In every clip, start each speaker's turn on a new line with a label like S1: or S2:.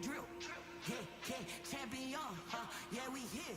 S1: drill. Yeah, champion, yeah, we here.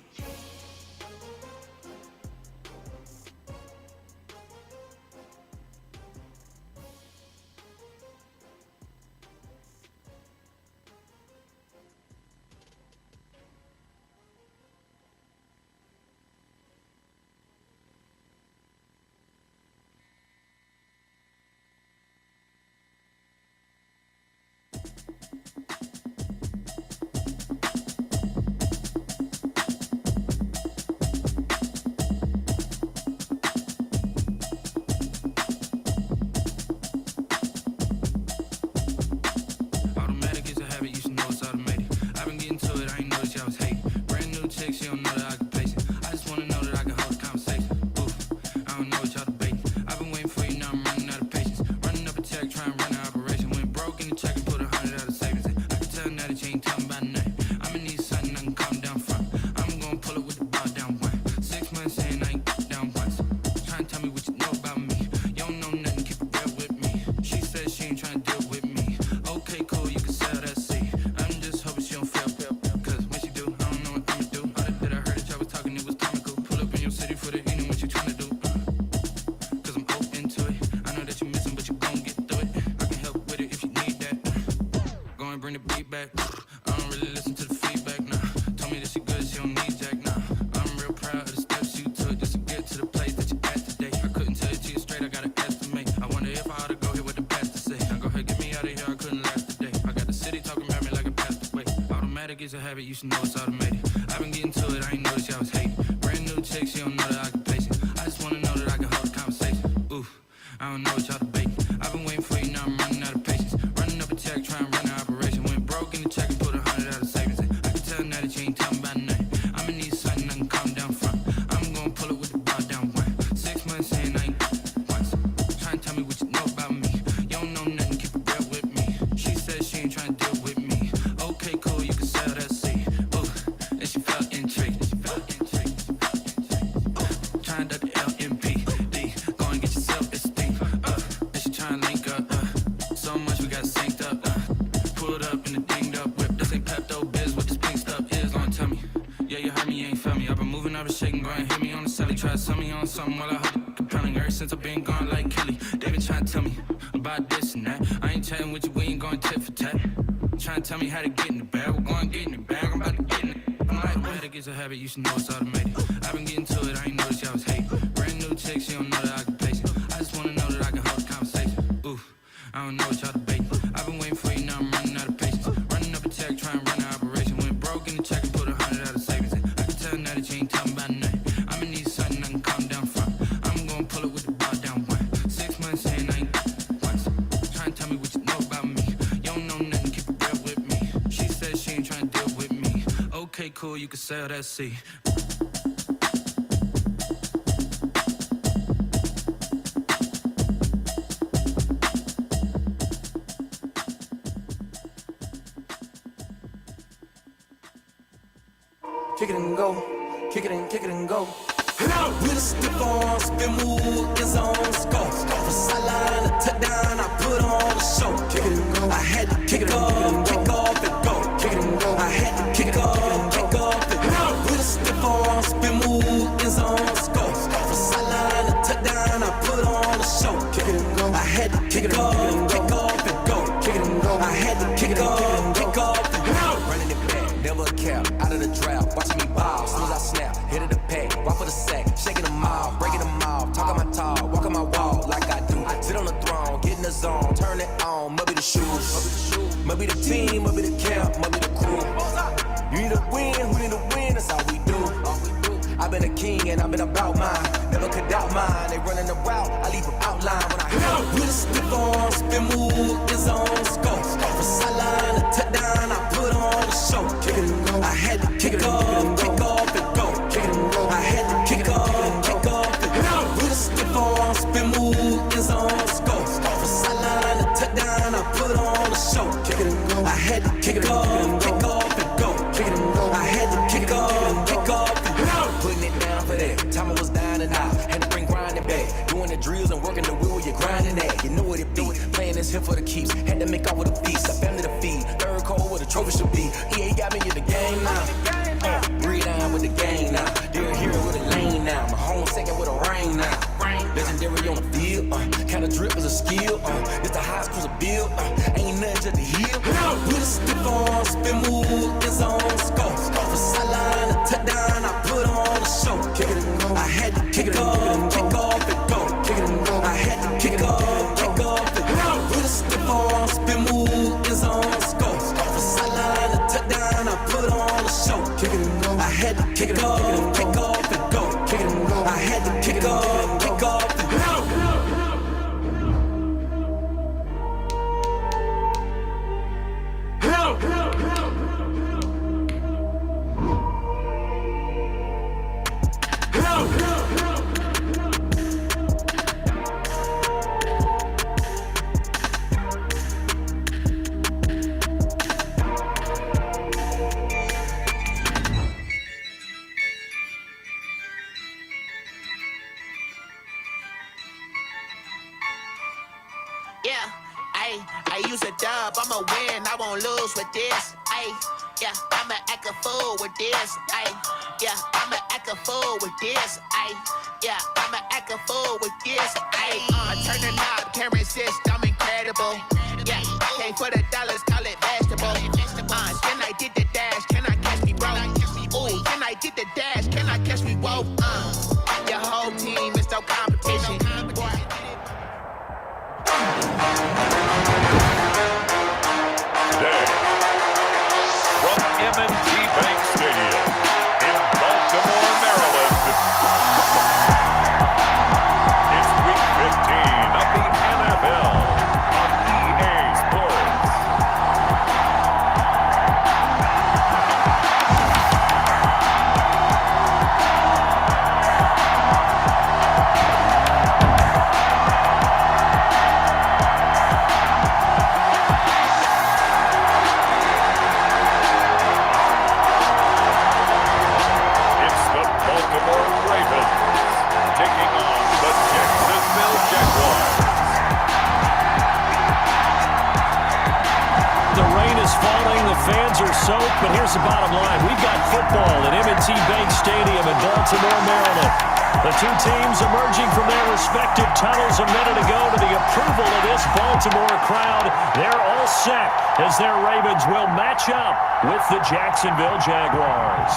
S1: It's a habit, you should know it's automated. I've been getting to it, I ain't noticed y'all was hating. Brand new chick, she don't know the occupation. I just wanna know that I can hold a conversation. Oof, I don't know what y'all debating. I've been waiting for you, now I'm running out of patience. Running up a check, trying to run an operation. Went broke in the check and put 100 out of savings in. I can tell now that you ain't talking about nothing. I'ma need something I can calm down from. I'm gonna pull it with the bar down one. 6 months saying I ain't once. Trying to tell me what you know about me. You don't know nothing, keep it real with me. She said she ain't trying to deal with me. Okay, cool, you can sell that seed. Ooh, and she felt intrigued. Trying to the LMPD. Go and get your self-esteem. And she trying to link up. So much we got synced up. Pulled up in the dinged up whip. This ain't Pepto-Biz, what this pink stuff is. Don't tell me. Yeah, you heard me, you ain't felt me. I've been moving, I've been shaking, go and hit me on the celly. Try to sell me on something while I hold it compelling. Ever since I've been gone like Kelly. They been trying to tell me about this and that. I ain't chatting with you, we ain't going tit for tat. Trying to tell me how to get in the bag. We're going to get in the bag, I'm about to get in it. I'm like, automatic is a habit, you should know it's automated. I've been getting to it, I ain't noticed y'all was hating. Brand new chick, she don't know the occupation. I just wanna know that I can hold a conversation. Oof, I don't know what y'all debating. I've been waiting for you, now I'm running out of patience. Running up a check, trying to run an operation. Went broke in the check and put 100 out of savings in. I can tell now that you ain't talking about nothing. I'ma need something I can calm down from. I'm gonna pull it with the bar down one. 6 months saying I ain't once. Trying to tell me what you know about me. You don't know nothing, keep it real with me. She said she ain't trying to deal with me. Okay, cool, you can sell that seed.
S2: Kick it and go, kick it and go. With a stiff arm, spin move, is on scope. From sideline to touchdown, I put on the show. Kick it and go. I had to kick it off, kick off and go. Kick it and go. I had to kick it off, kick off and go. With a stiff arm, spin move, is on scope. From sideline to touchdown, I put on the show. Kick it and go. I had to kick it off, kick off and go. Kick it and go. I had to kick it off, kick off and go. Running it back, never a cap, out of the drought, watching me ball. As soon as I snap, hit it the pack, walk for the sack, shaking them off, breaking them off, talking my talk, walking my wall like I do. I sit on the throne, get in the zone, turn it on, must be the shoes, must be the team, must be the camp, must be the crew. You need a win, who need a win, that's all we do. I've been a king and I've been about mine, never could doubt mine. They running the route, I leave them outline when I hit with a stiff arm, spin move, is on scope. From sideline to touchdown, I put on the show. Kick it and go. I had to kick off, kick off and go. Kick it and go. I had to kick off, kick off and go. With a stiff arm, spin move, is on scope. From sideline to touchdown, I put on the show. Kick it and go. I had to kick off, kick off and go. Kick it and go. I had to kick off, kick off and go. Putting it down for that. Time I was down and out, had to bring grinding back. Doing the drills and working the wheel, you're grinding at. You know what it be. Playing this here for the keeps. Had to make out with a feast, a family to feed. Third cold where the trophy should be. EA got me in the game now. Breathe down with the game now. They're here with a lane now. My home second with a rain now. Legendary on the field. Kinda drip is a skill. It's the highest cruiser bill. Ain't nothing just to heal. With a stiff on, spin move, it's on score. From sideline to touchdown, I put on a show. Kick it and go. I had to kick off and go. Kick it and go. I had to kick off and go. With a stiff on, spin move, it's on score. From sideline to touchdown, I put on a show. Kick it and go. I had to kick it off and go. Kick it and go. I had to kick off and go.
S3: I use a dub, I'ma win, I won't lose with this. Yeah, I'ma act a fool with this. Yeah, I'ma act a fool with this. Yeah, I'ma act a fool with this. I turn the knob, can't resist, I'm incredible. Yeah, came for the dollars, call it vegetable. Can I get the dash? Can I catch me, bro? Ooh, can I get the dash? Can I catch me, whoa? Your whole team is no competition.
S4: Today, from M&T Bank Stadium in Baltimore, Maryland, it's Week 15 of the NFL on EA Sports. Taking on the Jacksonville Jaguars.
S5: The rain is falling, the fans are soaked, but here's the bottom line. We've got football at M&T Bank Stadium in Baltimore, Maryland. The two teams emerging from their respective tunnels a minute ago to the approval of this Baltimore crowd. They're all set as their Ravens will match up with the Jacksonville Jaguars.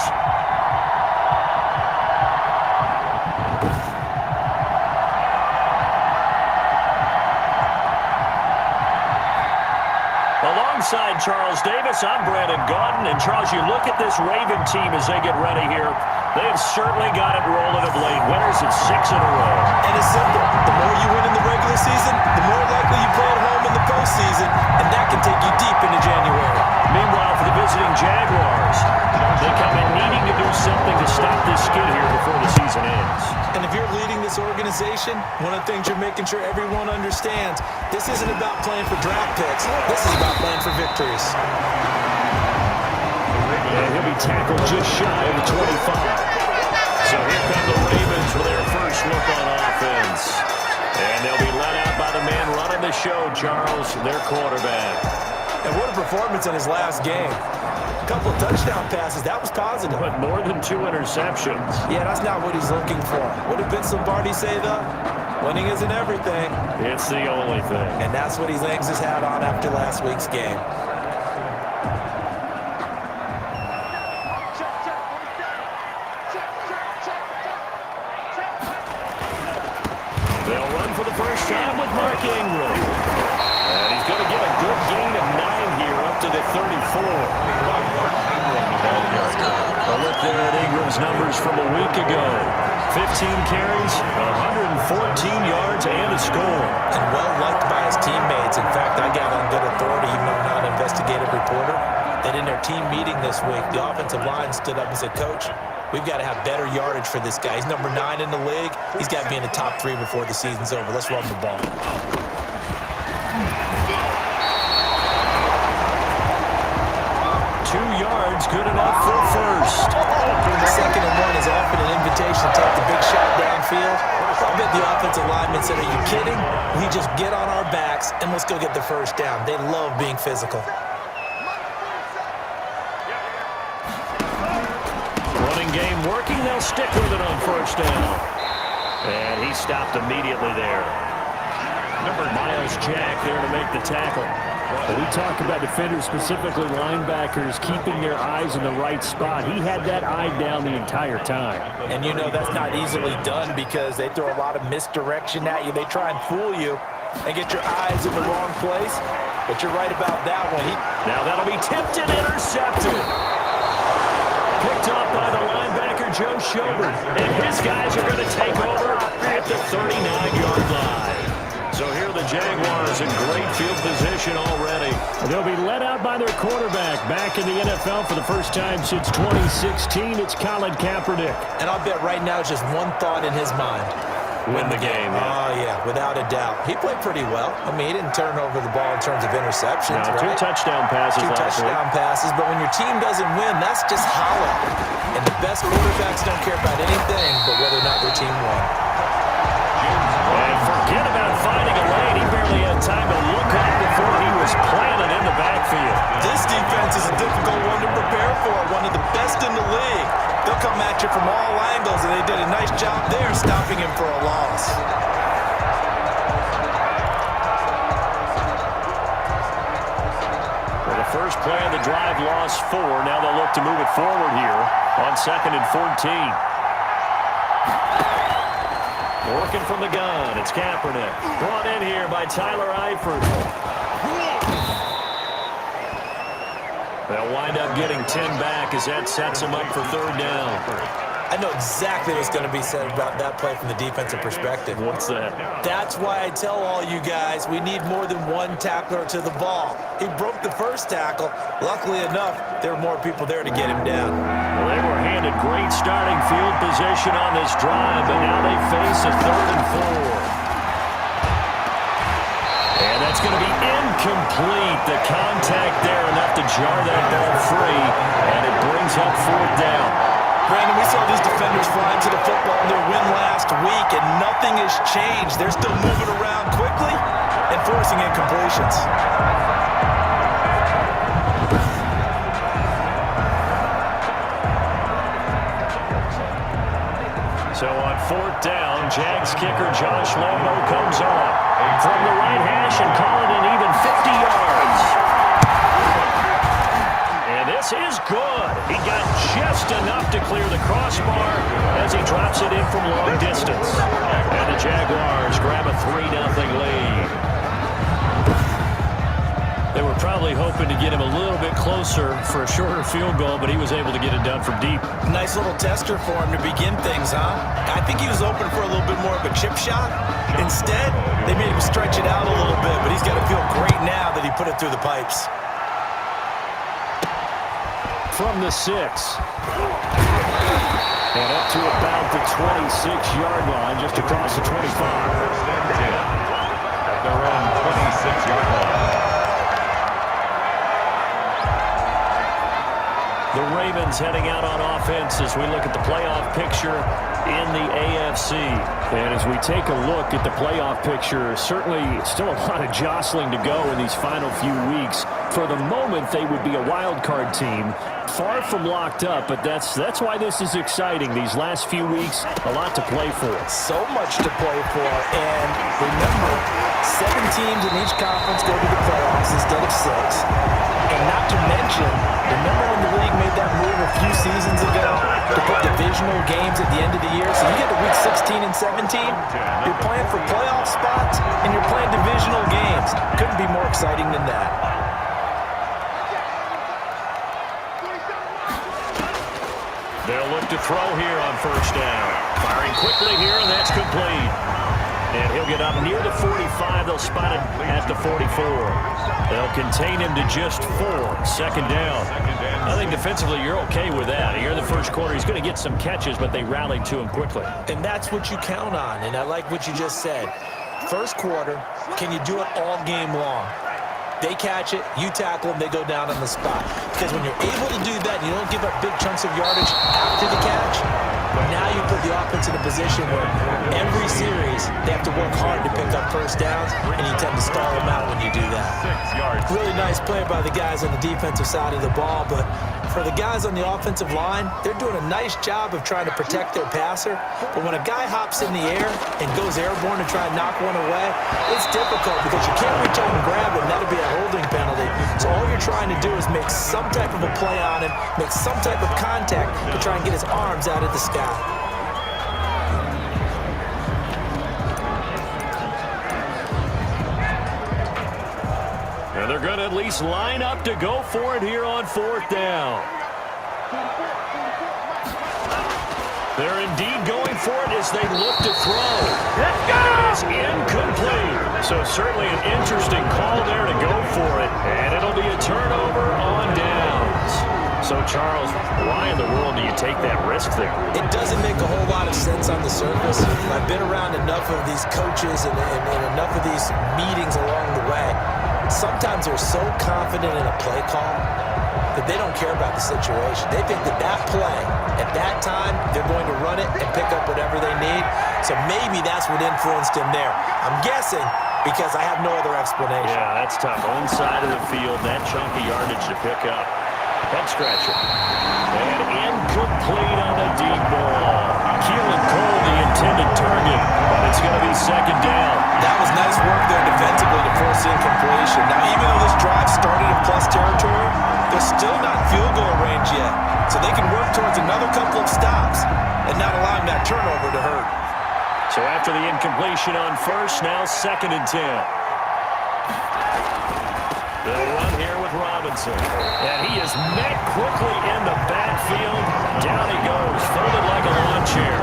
S5: Alongside Charles Davis, I'm Brandon Gaudin. And Charles, you look at this Raven team as they get ready here. They have certainly got it rolling of late. Winners of 6 in a row.
S6: And it's simple. The more you win in the regular season, the more likely you play at home in the postseason, and that can take you deep into January.
S5: Meanwhile, for the visiting Jaguars, they come in needing to do something to stop this skid here before the season ends.
S6: And if you're leading this organization, one of the things you're making sure everyone understands, this isn't about playing for draft picks. This is about playing for victories.
S5: And he'll be tackled just shy of the 25. So here come the Ravens with their first look on offense. And they'll be let out by the man running the show, Charles, their quarterback.
S6: And what a performance in his last game. A couple of touchdown passes, that was positive.
S5: But more than 2 interceptions.
S6: Yeah, that's not what he's looking for. What did Vince Lombardi say, though? Winning isn't everything.
S5: It's the only thing.
S6: And that's what he hangs his hat on after last week's game.
S5: They'll run for the first time with Mark Ingram. And he's going to get a good gain of 9 here up to the 34. A look there at Ingram's numbers from a week ago. 15 carries, 114 yards, and a score.
S6: And well liked by his teammates. In fact, I got on good authority, even though I'm not an investigative reporter, that in their team meeting this week, the offensive line stood up and said, Coach, we've got to have better yardage for this guy. He's number 9 in the league. He's got to be in the top 3 before the season's over. Let's run the ball.
S5: 2 yards, good enough for a first.
S6: Second and 1 is often an invitation to take the big shot downfield. I bet the offensive lineman said, are you kidding? We just get on our backs and let's go get the first down. They love being physical.
S5: game working. They'll stick with it on first down. And he stopped immediately there. Miles Jack there to make the tackle.
S7: We talk about defenders, specifically linebackers, keeping their eyes in the right spot. He had that eye down the entire time.
S6: And you know that's not easily done because they throw a lot of misdirection at you. They try and fool you and get your eyes in the wrong place. But you're right about that one.
S5: Now that'll be tipped and intercepted. Picked off by the linebacker, Joe Schobert. And his guys are going to take over at the 39-yard line. So here are the Jaguars in great field position already.
S7: They'll be let out by their quarterback. Back in the NFL for the first time since 2016, it's Colin Kaepernick.
S6: And I'll bet right now it's just one thought in his mind.
S5: Win the game.
S6: Oh, yeah, without a doubt. He played pretty well. I mean, he didn't turn over the ball in terms of interceptions,
S5: No,
S6: right?
S5: 2 touchdown passes last week.
S6: 2 touchdown passes, but when your team doesn't win, that's just hollow. And the best quarterbacks don't care about anything but whether or not their team won.
S5: And forget about finding a lane. He barely had time to look up before he was planted in the backfield.
S6: This defense is a difficult one to prepare for, one of the best in the league. They'll come at you from all angles, and they did a nice job there stopping him for a loss.
S5: Well, the first play of the drive lost 4. Now they'll look to move it forward here on 2nd and 14. Working from the gun, it's Kaepernick. Brought in here by Tyler Eifert. They'll wind up getting 10 back as that sets them up for 3rd down.
S6: I know exactly what's going to be said about that play from the defensive perspective.
S5: What's that?
S6: That's why I tell all you guys we need more than one tackler to the ball. He broke the first tackle. Luckily enough, there were more people there to get him down.
S5: Well, they were handed great starting field position on this drive, but now they face a 3rd and 4. And that's going to be incomplete. The contact there enough to jar that ball free, and it brings up 4th down.
S6: Brandon, we saw these defenders flying to the football in their win last week, and nothing has changed. They're still moving around quickly and forcing incompletions.
S5: So on 4th down, Jags kicker Josh Lambo comes on from the right hash and call it an even 50 yards. And this is good. He got just enough to clear the crossbar as he drops it in from long distance. And the Jaguars grab a 3-0 lead. They were probably hoping to get him a little bit closer for a shorter field goal, but he was able to get it done from deep.
S6: Nice little tester for him to begin things, huh? I think he was open for a little bit more of a chip shot. Instead, they made him stretch it out a little bit, but he's got to feel great now that he put it through the pipes.
S5: From the 6. And up to about the 26-yard line, just across the 25.
S4: At their own 26-yard line.
S5: The Ravens heading out on offense as we look at the playoff picture in the AFC.
S7: And as we take a look at the playoff picture, certainly still a lot of jostling to go in these final few weeks. For the moment, they would be a wild card team. Far from locked up, but that's why this is exciting. These last few weeks, a lot to play for.
S6: So much to play for, and remember, 7 teams in each conference go to the playoffs instead of 6. And not to mention, remember when the league made that move a few seasons ago to put divisional games at the end of the year? So you get to week 16 and 17, you're playing for playoff spots, and you're playing divisional games. Couldn't be more exciting than that.
S5: They'll look to throw here on 1st down. Firing quickly here, and that's complete. And he'll get up near the 45. They'll spot him at the 44. They'll contain him to just 4. 2nd down. I think defensively you're okay with that. Here in the first quarter, he's going to get some catches, but they rallied to him quickly.
S6: And that's what you count on, and I like what you just said. First quarter, can you do it all game long? They catch it, you tackle them, they go down on the spot. Because when you're able to do that, you don't give up big chunks of yardage after the catch. Now you put the offense in a position where every series they have to work hard to pick up 1st downs, and you tend to stall them out when you do that.
S4: 6 yards.
S6: Really nice play by the guys on the defensive side of the ball, but for the guys on the offensive line, they're doing a nice job of trying to protect their passer. But when a guy hops in the air and goes airborne to try and knock one away, it's difficult because you can't reach out and grab him. That'll be a holding penalty. So all you're trying to do is make some type of a play on him, make some type of contact to try and get his arms out of the sky.
S5: And they're going to at least line up to go for it here on 4th down. They're indeed going for it as they look to throw. It is incomplete. So certainly an interesting call there to go for it. And it'll be a turnover on downs. So, Charles, why in the world do you take that risk there?
S6: It doesn't make a whole lot of sense on the surface. I've been around enough of these coaches and enough of these meetings along the way. Sometimes they're so confident in a play call that they don't care about the situation. They think that that play, at that time, they're going to run it and pick up whatever they need. So maybe that's what influenced him there. I'm guessing because I have no other explanation.
S5: Yeah, that's tough. Own side of the field, that chunky yardage to pick up. Head scratcher. And incomplete on a deep ball. Keelan Cole, the intended target, but it's going to be 2nd down.
S6: That was nice work there defensively to force incompletion. Now, even though this drive started in plus territory, they're still not field goal range yet. So they can work towards another couple of stops and not allowing that turnover to hurt.
S5: So after the incompletion on 1st, now 2nd and 10. They'll run here with Robinson. And he is met quickly in the backfield. Down he goes, folded like a lawn chair.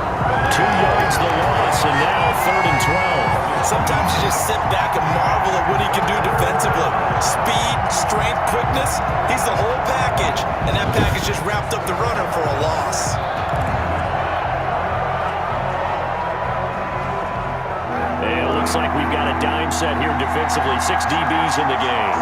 S5: 2 yards the loss, and now 3rd and 12.
S6: Sometimes you just sit back and marvel at what he can do defensively. Speed, strength, quickness, he's the whole package. And that package just wrapped up the runner for a loss.
S5: And it looks like we've got a dime set here defensively. 6 DBs in the game.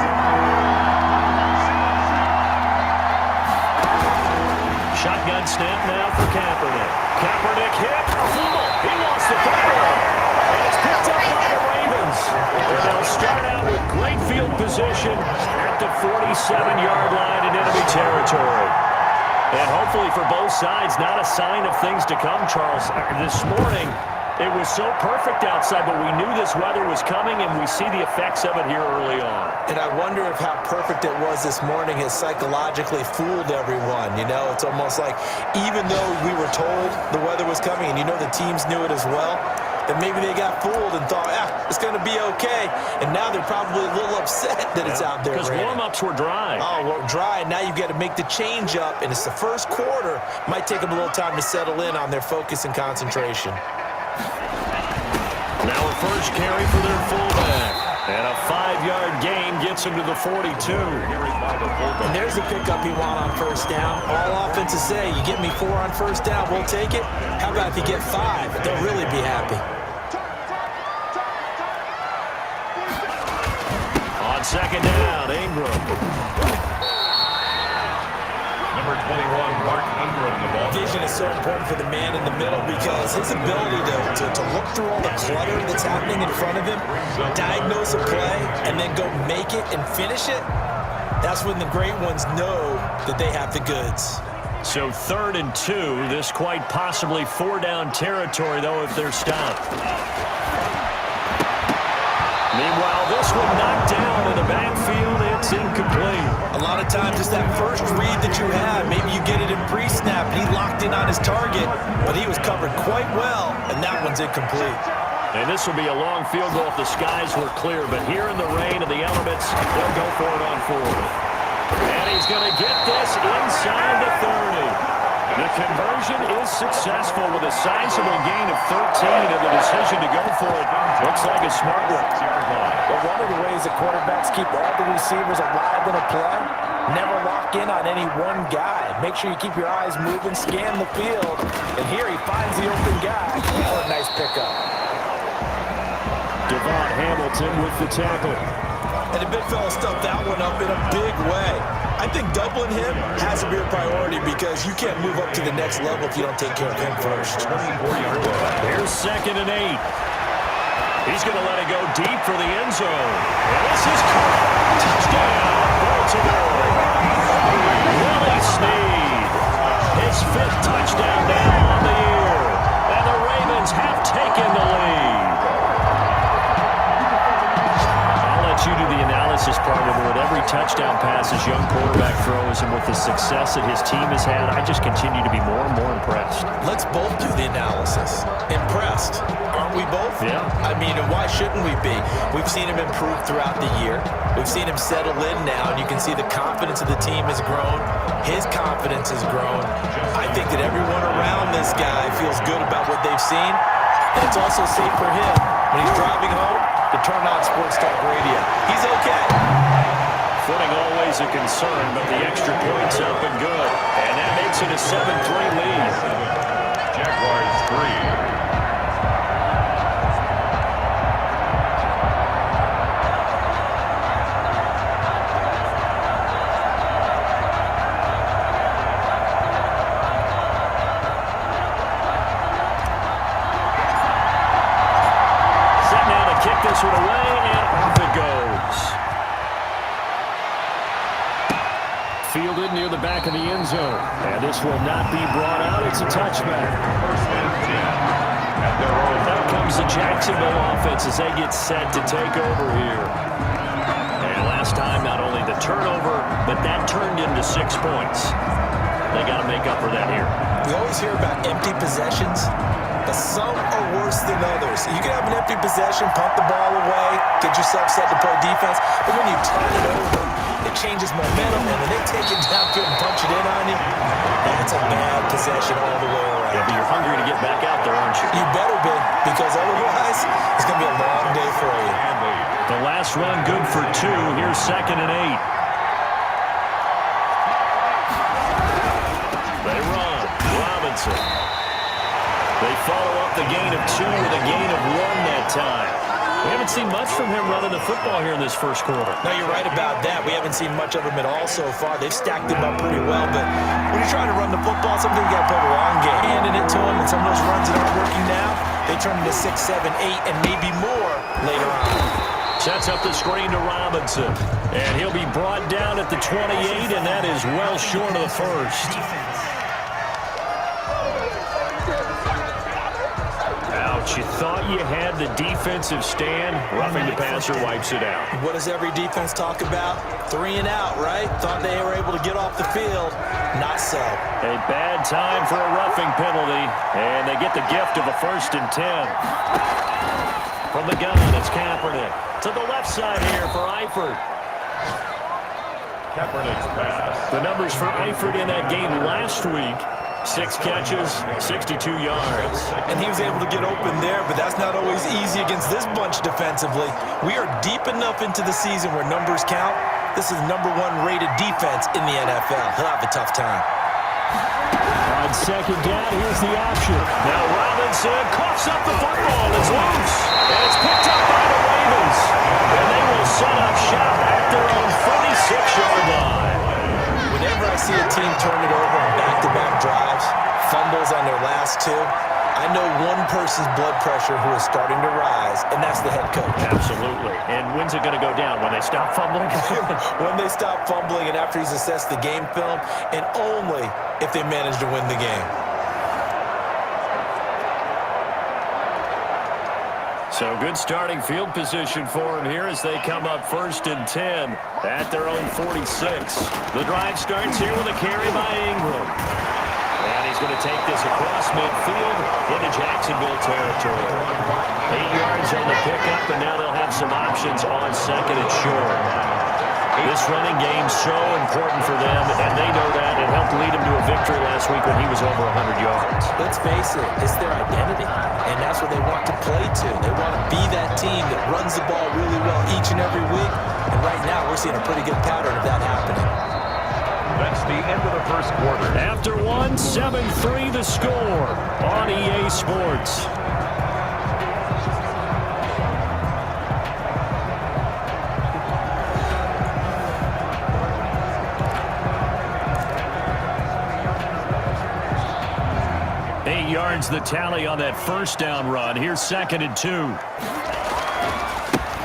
S5: Shotgun snap now for Kaepernick. Kaepernick hit. He lost the football. And it's picked up by the Ravens. And they'll start out with great field position at the 47-yard line in enemy territory. And hopefully for both sides, not a sign of things to come, Charles. This morning, it was so perfect outside, but we knew this weather was coming, and we see the effects of it here early on.
S6: And I wonder if how perfect it was this morning has psychologically fooled everyone. You know, it's almost like even though we were told the weather was coming, and you know the teams knew it as well, that maybe they got fooled and thought, it's going to be okay. And now they're probably a little upset that it's out there.
S5: Because warm-ups were dry.
S6: Oh, well, dry. Now you've got to make the change up, and it's the first quarter. Might take them a little time to settle in on their focus and concentration.
S5: Now a first carry for their fullback. And a 5-yard gain gets him to the 42.
S6: And there's the pickup you want on 1st down. All offenses say, you get me 4 on 1st down, we'll take it. How about if you get 5? They'll really be happy.
S5: On 2nd down, Ingram.
S4: Number 21, Mark Ingram, the ball.
S6: Vision is so important for the man in the middle because his ability to look through all the clutter that's happening in front of him, diagnose a play, and then go make it and finish it, that's when the great ones know that they have the goods.
S5: So 3rd and 2, this quite possibly 4-down territory, though, if they're stopped. Meanwhile, this one knocked down in the backfield. It's incomplete.
S6: A lot of times it's that first read that you have. Maybe you get it in pre-snap, and he locked in on his target, but he was covered quite well, and that one's incomplete.
S5: And this will be a long field goal if the skies were clear, but here in the rain and the elements, they'll go for it on 4th. And he's going to get this inside the 30. The conversion is successful with a sizable gain of 13, and the decision to go for it looks like a smart one.
S6: But one of the ways that quarterbacks keep all the receivers alive in a play, never lock in on any one guy. Make sure you keep your eyes moving, scan the field, and here he finds the open guy for a nice pickup.
S5: Devon Hamilton with the tackle.
S6: And the big fella stuffed that one up in a big way. I think doubling him has to be a priority because you can't move up to the next level if you don't take care of him first.
S5: Here's 2nd and 8. He's going to let it go deep for the end zone. And this is caught. Touchdown, Baltimore. Willie Snead. His 5th touchdown now on the year. And the Ravens have taken the lead. I'll let you do the analysis part of it. With every touchdown pass his young quarterback throws and with the success that his team has had, I just continue to be more and more impressed.
S6: Let's both do the analysis. Impressed. Aren't we both?
S5: Yeah.
S6: I mean, and why shouldn't we be? We've seen him improve throughout the year. We've seen him settle in now, and you can see the confidence of the team has grown. His confidence has grown. I think that everyone around this guy feels good about what they've seen, and it's also safe for him when he's driving home to turn on Sports Talk Radio. He's okay.
S5: Footing always a concern, but the extra point's up and good. And that makes it a 7-3 lead.
S4: Jaguars 3.
S5: This one away, and off it goes. Fielded near the back of the end zone. And this will not be brought out. It's a touchback. Out comes the Jacksonville offense as they get set to take over here. And last time, not only the turnover, but that turned into 6 points. They got to make up for that here.
S6: We always hear about empty possessions, but some are worse than others. You can have an empty possession, pump the ball away, get yourself set to play defense, but when you turn it over, it changes momentum, and when they take it downfield and punch it in on you, that's a bad possession all the way around.
S5: Yeah, but you're hungry to get back out there, aren't you?
S6: You better be, because otherwise, it's going to be a long day for you.
S5: The last run good for 2. Here's 2nd and 8. They run. Robinson. They follow up the gain of 2 with a gain of 1 that time. We haven't seen much from him running the football here in this first quarter.
S6: No, you're right about that. We haven't seen much of him at all so far. They've stacked him up pretty well, but when you're trying to run the football, sometimes you got to play the long game. Handing it to him, and some of those runs that aren't working now, they turn into 6, 7, 8, and maybe more later on.
S5: Sets up the screen to Robinson, and he'll be brought down at the 28, and that is well short of the first. You thought you had the defensive stand. Roughing the passer wipes it out.
S6: What does every defense talk about? 3 and out, right? Thought they were able to get off the field. Not so.
S5: A bad time for a roughing penalty, and they get the gift of a 1st and 10. From the gun, it's Kaepernick. To the left side here for Eifert.
S4: Kaepernick's pass.
S5: The numbers for Eifert in that game last week. 6 catches, 62 yards.
S6: And he was able to get open there, but that's not always easy against this bunch defensively. We are deep enough into the season where numbers count. This is #1 rated defense in the NFL. He'll have a tough time.
S5: On 2nd down, here's the option. Now Robinson coughs up the football. It's loose. And it's picked up by the Ravens. And they will set up shop at their own 46-yard line.
S6: Whenever I see a team turn it over on back-to-back drives, fumbles on their last 2, I know one person's blood pressure who is starting to rise, and that's the head coach.
S5: Absolutely. And when's it going to go down? When they stop fumbling?
S6: When they stop fumbling and after he's assessed the game film, and only if they manage to win the game.
S5: So good starting field position for him here as they come up 1st and 10 at their own 46. The drive starts here with a carry by Ingram. And he's going to take this across midfield into Jacksonville territory. 8 yards on the pickup, and now they'll have some options on 2nd and short. This running game's so important for them, and they know that. It helped lead him to a victory last week when he was over 100 yards.
S6: Let's face it, it's their identity, and that's what they want to play to. They want to be that team that runs the ball really well each and every week, and right now we're seeing a pretty good pattern of that happening.
S4: That's the end of the first quarter.
S5: After 1, 7-3 the score on EA Sports. Yards the tally on that 1st down run. Here's 2nd and 2.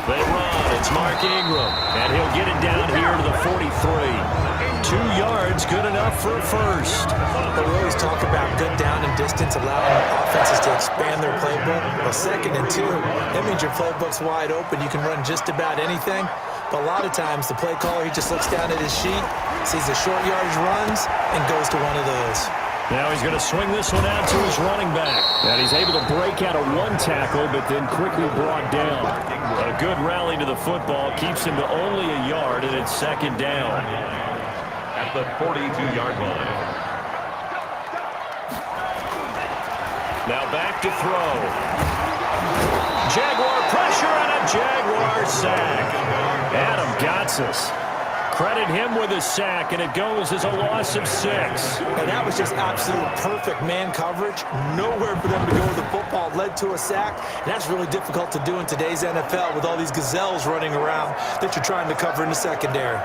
S5: They run. It's Mark Ingram. And he'll get it down here to the 43. 2 2 yards, good enough for a first.
S6: But we always talk about good down and distance, allowing offenses to expand their playbook. Well, 2nd and 2, that means your playbook's wide open. You can run just about anything. But a lot of times, the play caller, he just looks down at his sheet, sees the short yardage runs, and goes to one of those.
S5: Now he's going to swing this one out to his running back. And he's able to break out of 1 tackle, but then quickly brought down. A good rally to the football keeps him to only a yard, and it's 2nd down.
S4: At the 42-yard line.
S5: Now back to throw. Jaguar pressure and a Jaguar sack. Adam Gotsis. Credit him with a sack, and it goes as a loss of 6.
S6: And that was just absolute perfect man coverage. Nowhere for them to go with the football. Led to a sack. And that's really difficult to do in today's NFL with all these gazelles running around that you're trying to cover in the secondary.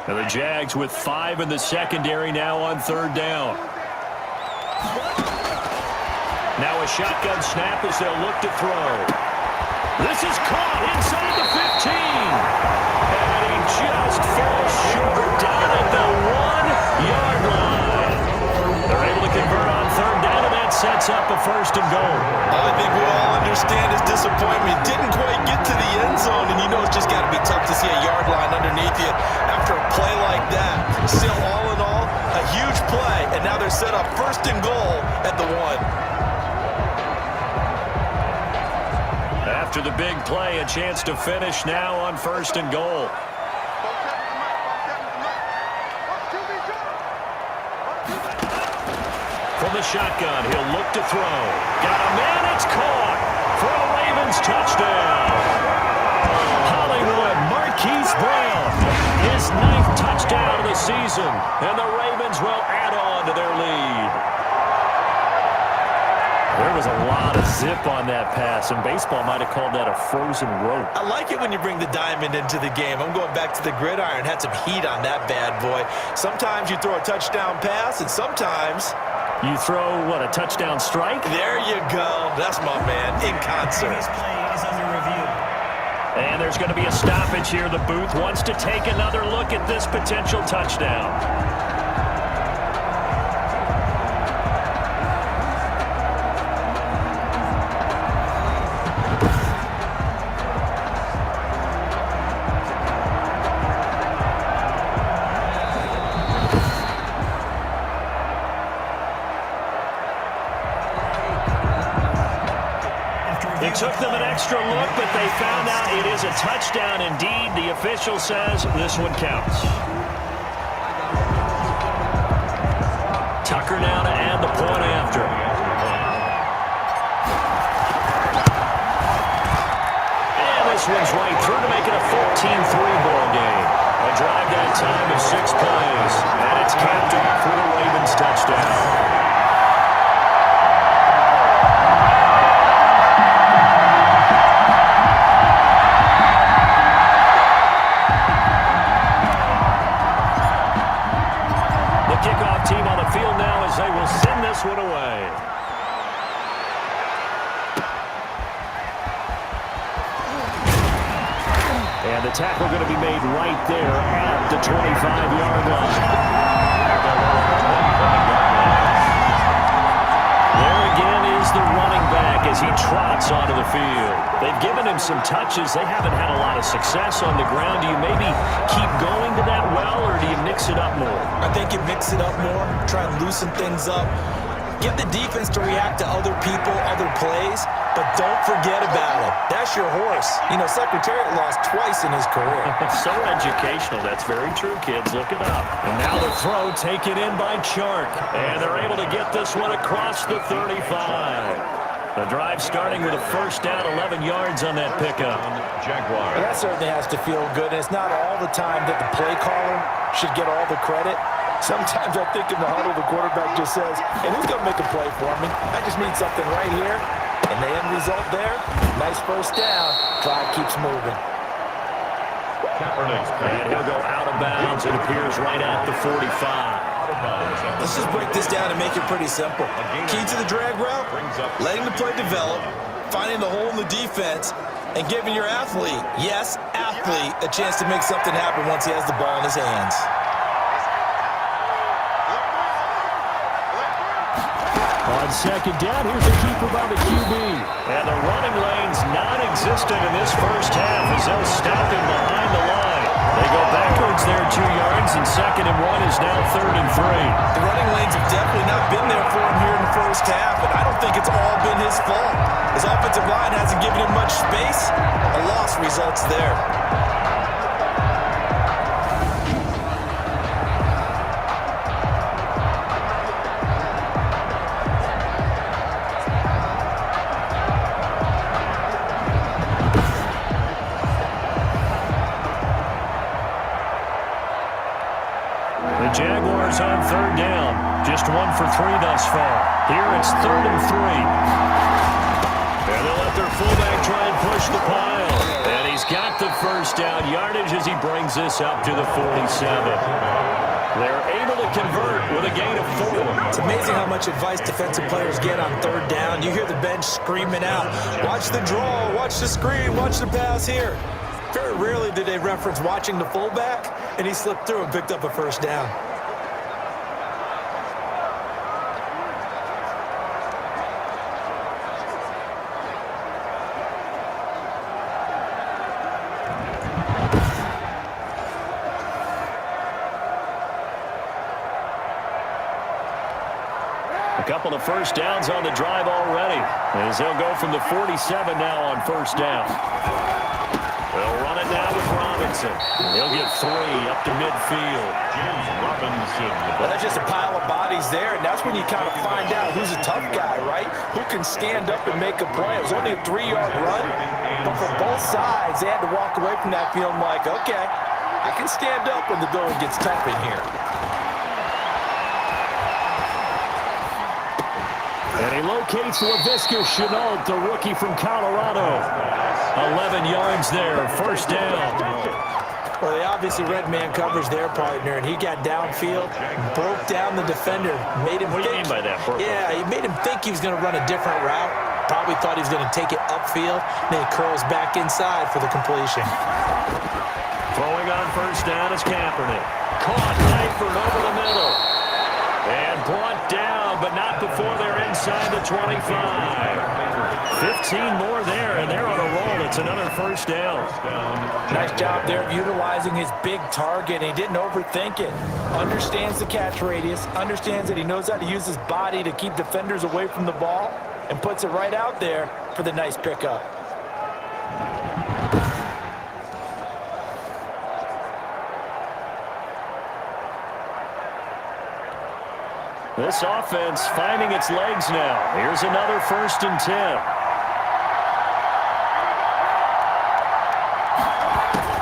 S5: And the Jags with 5 in the secondary now on 3rd down. Now a shotgun snap as they'll look to throw. This is caught inside the 15. And he just falls short down at the 1-yard line. They're able to convert on 3rd down, and that sets up a 1st and goal.
S6: I think we all understand his disappointment. Didn't quite get to the end zone, and you know it's just got to be tough to see a yard line underneath you after a play like that. Still, all in all, a huge play, and now they're set up 1st and goal at the 1.
S5: After the big play, a chance to finish now on 1st and goal. From the shotgun, he'll look to throw. Got a man, it's caught for a Ravens touchdown. Hollywood Marquise Brown, his 9th touchdown of the season, and the Ravens will add on to their lead. There was a lot of zip on that pass, and baseball might have called that a frozen rope.
S6: I like it when you bring the diamond into the game. I'm going back to the gridiron. Had some heat on that bad boy. Sometimes you throw a touchdown pass, and sometimes
S5: you throw, what, a touchdown strike?
S6: There you go. That's my man, in concert.
S8: This play is under review.
S5: And there's going to be a stoppage here. The booth wants to take another look at this potential touchdown. It took them an extra look, but they found out it is a touchdown indeed. The official says this one counts. Tucker now to add the point after. And this one's right through to make it a 14-3 ball game. A drive that time of 6 plays. And it's capped off with a Ravens touchdown. Team on the field now as they will send this one away. And the tackle going to be made right there at the 25-yard line. There again is the running back as he trots onto the field. They've given him some touches. They haven't had a lot of success on the ground. Do you maybe keep going to that well, or do you mix it up more?
S6: I think you mix it up more, try and loosen things up. Give the defense to react to other people, other plays, but don't forget about it. That's your horse. You know, Secretariat lost twice in his career.
S5: So educational. That's very true, kids. Look it up. And now the throw taken in by Chark. And they're able to get this one across the 35. The drive starting with a 1st down, 11 yards on that pickup.
S4: Jaguars.
S6: That certainly has to feel good, and it's not all the time that the play caller should get all the credit. Sometimes I think in the huddle, the quarterback just says, "Hey, who's going to make a play for me? I just need something right here." And the end result there, nice 1st down. Drive keeps moving.
S5: And he'll go out of bounds. It appears right at the 45.
S6: Let's just break this down and make it pretty simple. Key to the drag route, letting the play develop, finding the hole in the defense, and giving your athlete, yes, athlete, a chance to make something happen once he has the ball in his hands.
S5: On second down, here's the keeper by the QB. And the running lane's non-existent in this first half as they'll stop him behind the line. They go backwards there 2 yards, and 2nd and 1 is now 3rd and 3.
S6: The running lanes have definitely not been there for him here in the first half, and I don't think it's all been his fault. His offensive line hasn't given him much space. A loss results there.
S5: Jaguars on 3rd down. Just 1 for 3 thus far. Here it's 3rd and 3. And they'll let their fullback try and push the pile. And he's got the first down yardage as he brings this up to the 47. They're able to convert with a gain of 4.
S6: It's amazing how much advice defensive players get on 3rd down. You hear the bench screaming out, watch the draw, watch the screen, watch the pass here. Very rarely do they reference watching the fullback, and he slipped through and picked up a first down.
S5: A couple of first downs on the drive already, as they'll go from the 47 now on 1st down. They'll run it now with Robinson. He'll get 3 up to midfield.
S6: Well, that's just a pile of bodies there, and that's when you kind of find out who's a tough guy, right? Who can stand up and make a play. It was only a 3-yard run, but for both sides, they had to walk away from that field like, okay, I can stand up when the going gets tough in here.
S5: And he locates LaVisca Chenault, the rookie from Colorado. 11 yards there, 1st down.
S6: Well, they obviously read man coverage their partner, and he got downfield, broke down the defender, made him
S5: What do you mean by that, Burko?
S6: Yeah, he made him think he was going to run a different route. Probably thought he was going to take it upfield, then he curls back inside for the completion.
S5: Throwing on 1st down is Kaepernick. Caught Eifert over the middle. And brought down, but not before they're inside the 25. 15 more there, and they're on a roll. It's another 1st down.
S6: Nice job there of utilizing his big target. He didn't overthink it. Understands the catch radius, understands that he knows how to use his body to keep defenders away from the ball, and puts it right out there for the nice pickup.
S5: This offense finding its legs now. Here's another 1st and 10.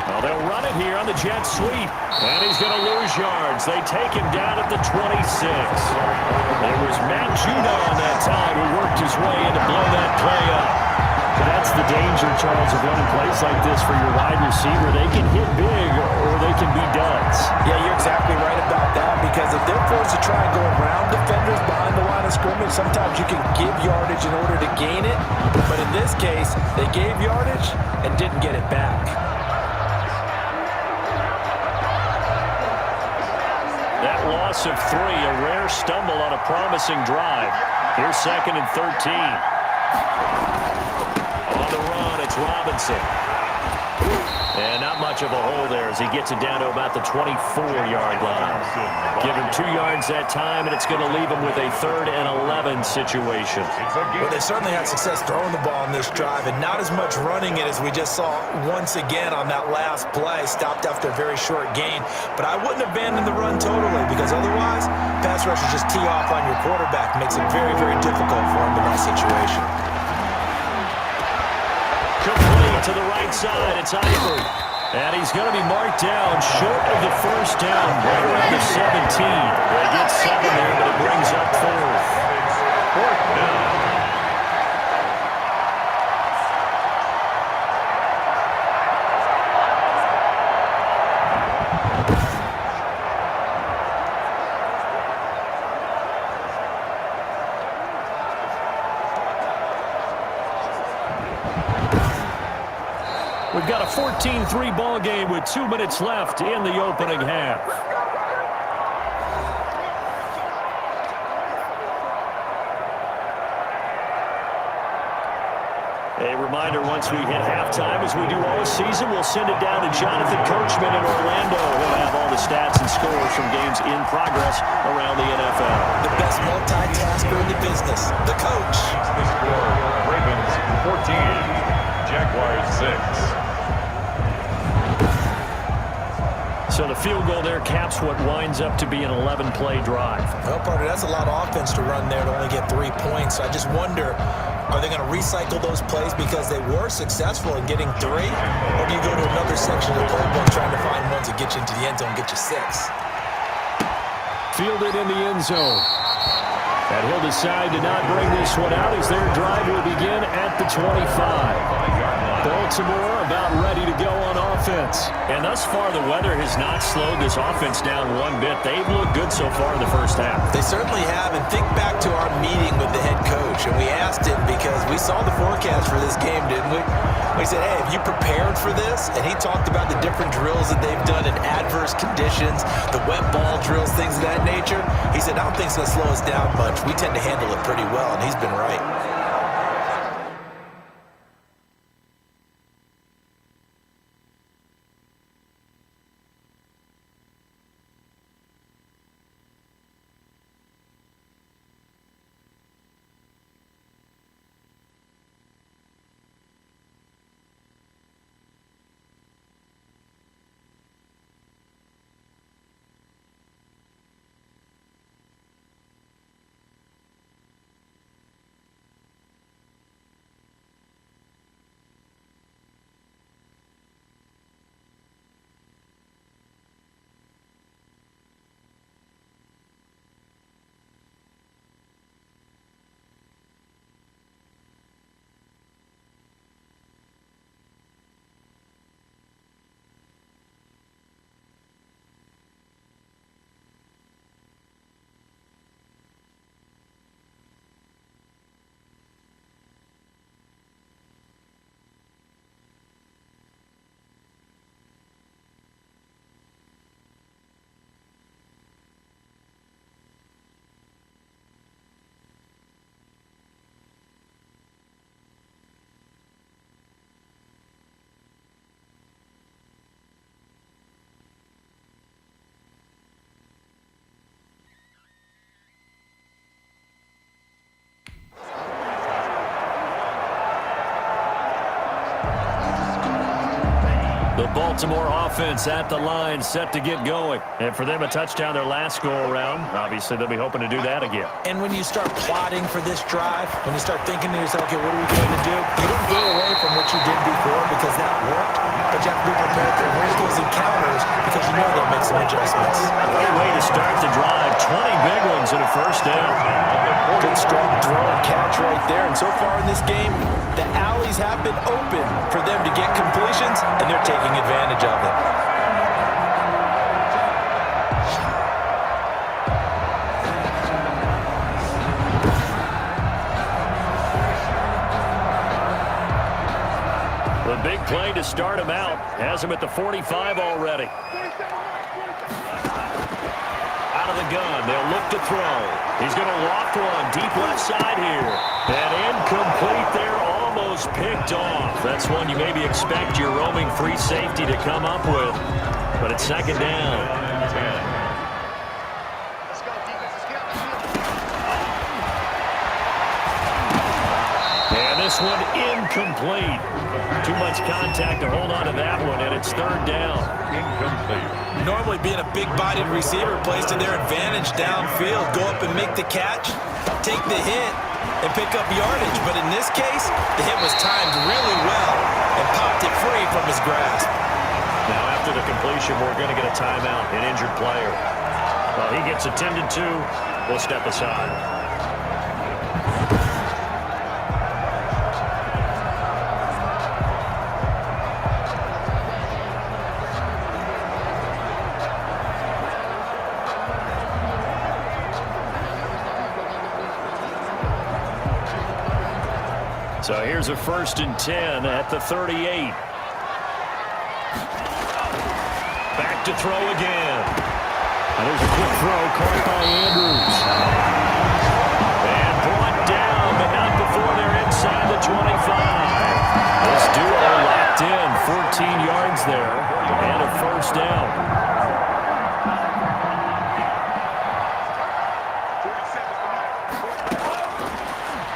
S5: Well, they'll run it here on the jet sweep. And he's going to lose yards. They take him down at the 26. It was Matt Judah on that time who worked his way in to blow that play up. That's the danger, Charles, of running plays like this for your wide receiver. They can hit big or they can be duds.
S6: Yeah, you're exactly right about that, because if they're forced to try and go around defenders behind the line of scrimmage, sometimes you can give yardage in order to gain it. But in this case, they gave yardage and didn't get it back.
S5: That loss of 3, a rare stumble on a promising drive. Here's 2nd and 13. On the run, it's Robinson. And not much of a hole there as he gets it down to about the 24-yard line. Give him 2 yards that time, and it's going to leave him with a 3rd and 11 situation.
S6: Well, they certainly had success throwing the ball in this drive, and not as much running it as we just saw once again on that last play. Stopped after a very short gain. But I wouldn't abandon the run totally, because otherwise, pass rushers just tee off on your quarterback. Makes it very, very difficult for him in that situation.
S5: Complete to the right side. It's Eifert. And he's going to be marked down short of the 1st down, right around the 17. They get 7 there, but it brings up 4th. 4th down. We've got a 14-3 ball game with 2 minutes left in the opening half. A reminder, once we hit halftime, as we do all season, we'll send it down to Jonathan Coachman in Orlando. He'll have all the stats and scores from games in progress around the NFL.
S6: The best multitasker in the business, the coach.
S4: The score, Ravens 14, Jaguars 6.
S5: So the field goal there caps what winds up to be an 11-play drive.
S6: Well, partner, that's a lot of offense to run there to only get 3 points. I just wonder, are they going to recycle those plays because they were successful in getting 3? Or do you go to another section of the playbook trying to find ones that get you into the end zone, get you 6?
S5: Fielded in the end zone. And he'll decide to not bring this one out as their drive will begin at the 25. Baltimore about ready to go on offense. And thus far, the weather has not slowed this offense down one bit. They've looked good so far in the first half.
S6: They certainly have. And think back to our meeting with the head coach. And we asked him because we saw the forecast for this game, didn't we? We said, hey, have you prepared for this? And he talked about the different drills that they've done in adverse conditions, the wet ball drills, things of that nature. He said, I don't think it's going to slow us down much. We tend to handle it pretty well, and he's been right.
S5: The Baltimore offense at the line, set to get going. And for them, a touchdown their last go-around. Obviously, they'll be hoping to do that again.
S6: And when you start plotting for this drive, when you start thinking to yourself, okay, what are we going to do? You don't go away from what you did before because that worked, but you have to be prepared for those encounters because you know they'll make some adjustments.
S5: Great way to start the drive. 20 big ones and a first down.
S6: Good strong throw and catch right there. And so far in this game, the alleys have been open for them to get completions, and they're taking advantage of it.
S5: The big play to start him out. Has him at the 45 already. Out of the gun. They'll look to throw. He's going to loft one deep left side here. And incomplete there, almost picked off. That's one you maybe expect your roaming free safety to come up with. But it's second down. And this one incomplete. Too much contact to hold on to that one, and it's third down.
S4: Incomplete.
S6: Normally being a big-bodied receiver plays to their advantage downfield. Go up and make the catch, take the hit, and pick up yardage. But in this case, the hit was timed really well and popped it free from his grasp.
S5: Now after the completion, we're going to get a timeout, an injured player. Well, he gets attended to. We'll step aside. So here's a 1st and 10 at the 38. look to throw again. And there's a quick throw caught by Andrews. And brought down, but not before they're inside the 25. This duo locked in, 14 yards there, and a first down.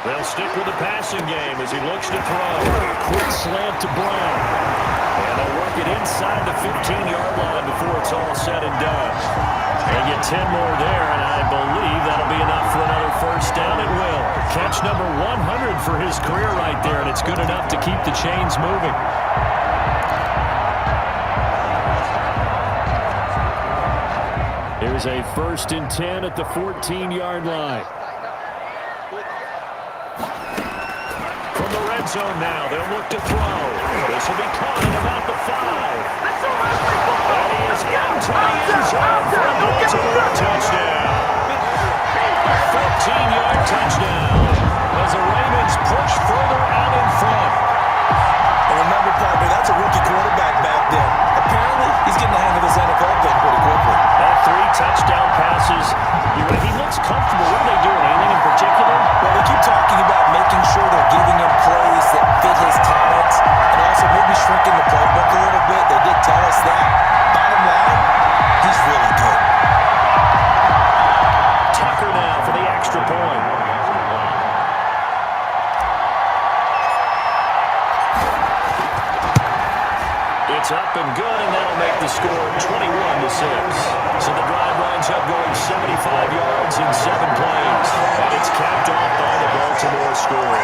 S5: They'll stick with the passing game as he looks to throw. Quick slant to Brown. And they'll work it inside the 15-yard line before it's all said and done. They get 10 more there, and I believe that'll be enough for another first down. It will. Catch number 100 for his career right there, and it's good enough to keep the chains moving. Here's a 1st and 10 at the 14-yard line. From the red zone now, they'll look to throw. This will be caught at about the 5. And he is into the end zone for a Baltimore touchdown. 14-yard touchdown as the Ravens push further out in front.
S6: And remember, partner, that's a rookie quarterback back there. Apparently, he's getting the hang of this NFL thing pretty quickly.
S5: That 3 touchdown passes. He looks comfortable. What are they doing? Anything in particular?
S6: Well, they keep talking about making sure they're giving him plays that fit his talents and also maybe shrinking the playbook a little bit. They did tell us that. Bottom line, he's really good.
S5: Tucker now for the extra point. It's up and good, and that'll make the score 21-6. So the drive winds up going 75 yards in 7 plays. And it's capped off by the Baltimore score.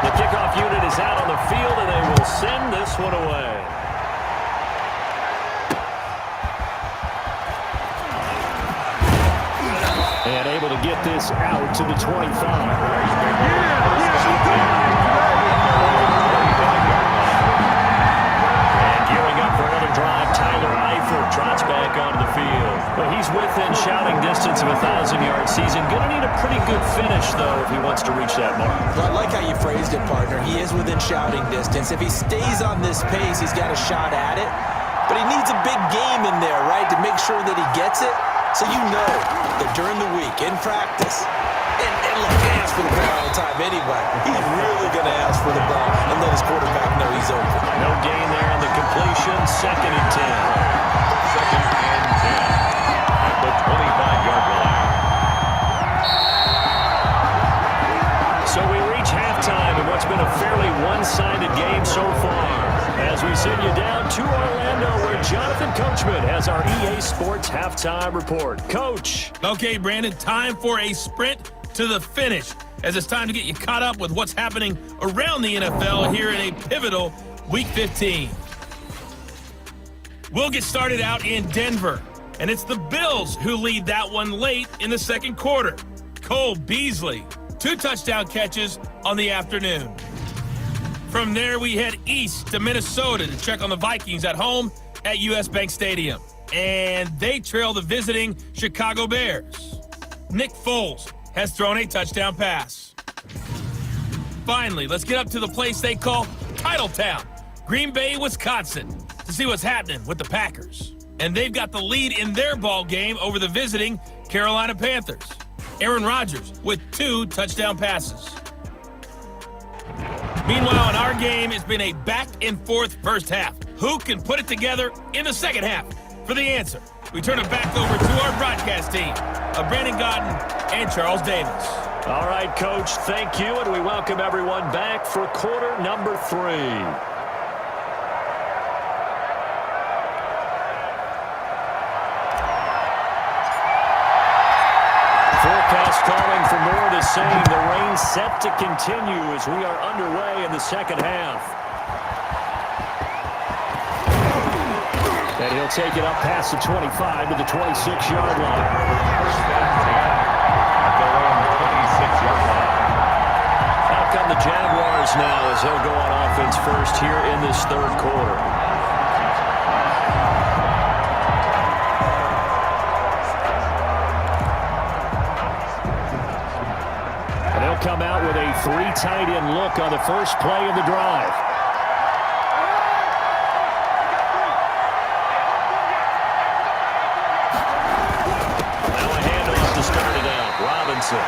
S5: The kickoff unit is out on the field, and they will send this one away. And able to get this out to the 25. And gearing up for another drive, Tyler Eifert trots back onto the field. Well, he's within shouting distance of a 1,000-yard season. Going to need a pretty good finish, though, if he wants to reach that mark.
S6: Well, I like how you phrased it, partner. He is within shouting distance. If he stays on this pace, he's got a shot at it. But he needs a big game in there, right, to make sure that he gets it. So you know that during the week, in practice, and look, he asks for the ball all the time anyway. He's really going to ask for the ball and let his quarterback know he's open.
S5: No gain there on the completion. 2nd and 10.
S4: 2nd and 10 at the 25-yard line.
S5: So we reach halftime in what's been a fairly one-sided game so far. As we send you down to Orlando, where Jonathan Coachman has our EA Sports halftime report. Coach.
S8: Okay, Brandon, time for a sprint to the finish, as it's time to get you caught up with what's happening around the NFL here in a pivotal Week 15. We'll get started out in Denver, and it's the Bills who lead that one late in the second quarter. Cole Beasley, 2 touchdown catches on the afternoon. From there, we head east to Minnesota to check on the Vikings at home at US Bank Stadium. And they trail the visiting Chicago Bears. Nick Foles has thrown a touchdown pass. Finally, let's get up to the place they call Titletown, Green Bay, Wisconsin, to see what's happening with the Packers. And they've got the lead in their ball game over the visiting Carolina Panthers. Aaron Rodgers with 2 touchdown passes. Meanwhile, in our game, it's been a back-and-forth first half. Who can put it together in the second half? For the answer, we turn it back over to our broadcast team of Brandon Godden and Charles Davis.
S5: All right, Coach, thank you, and we welcome everyone back for quarter number 3. Forecast calling for more of the same. The rain set to continue as we are underway in the second half. And he'll take it up past the 25 to the 26-yard line. Out come the Jaguars now as they'll go on offense first here in this third quarter.
S7: three tight end look on the first play of the drive.
S5: Now a handoff to start it out. Robinson.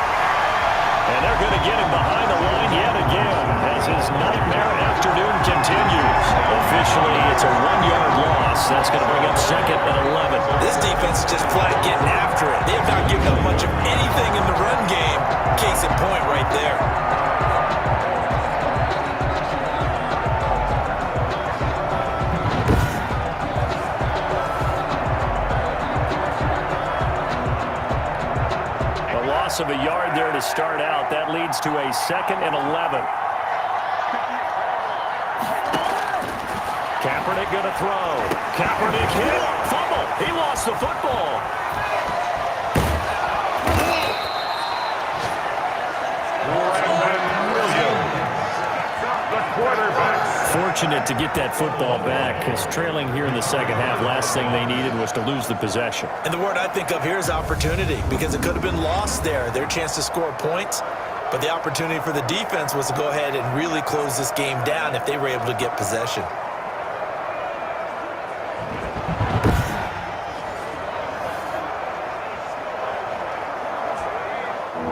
S5: And they're going to get him behind the line yet again as his nightmare afternoon continues. Officially, it's a 1-yard loss. That's going to bring up 2nd and 11.
S6: This defense is just flat getting after it. They have not given up much of anything in the run game. Case in point right there.
S7: Of a yard there to start out. That leads to a 2nd and 11. Kaepernick going to throw. Kaepernick hit. Fumble. He lost the football. Fortunate to get that football back because trailing here in the second half, last thing they needed was to lose the possession.
S6: And the word I think of here is opportunity, because it could have been lost there. Their chance to score points, but the opportunity for the defense was to go ahead and really close this game down if they were able to get possession.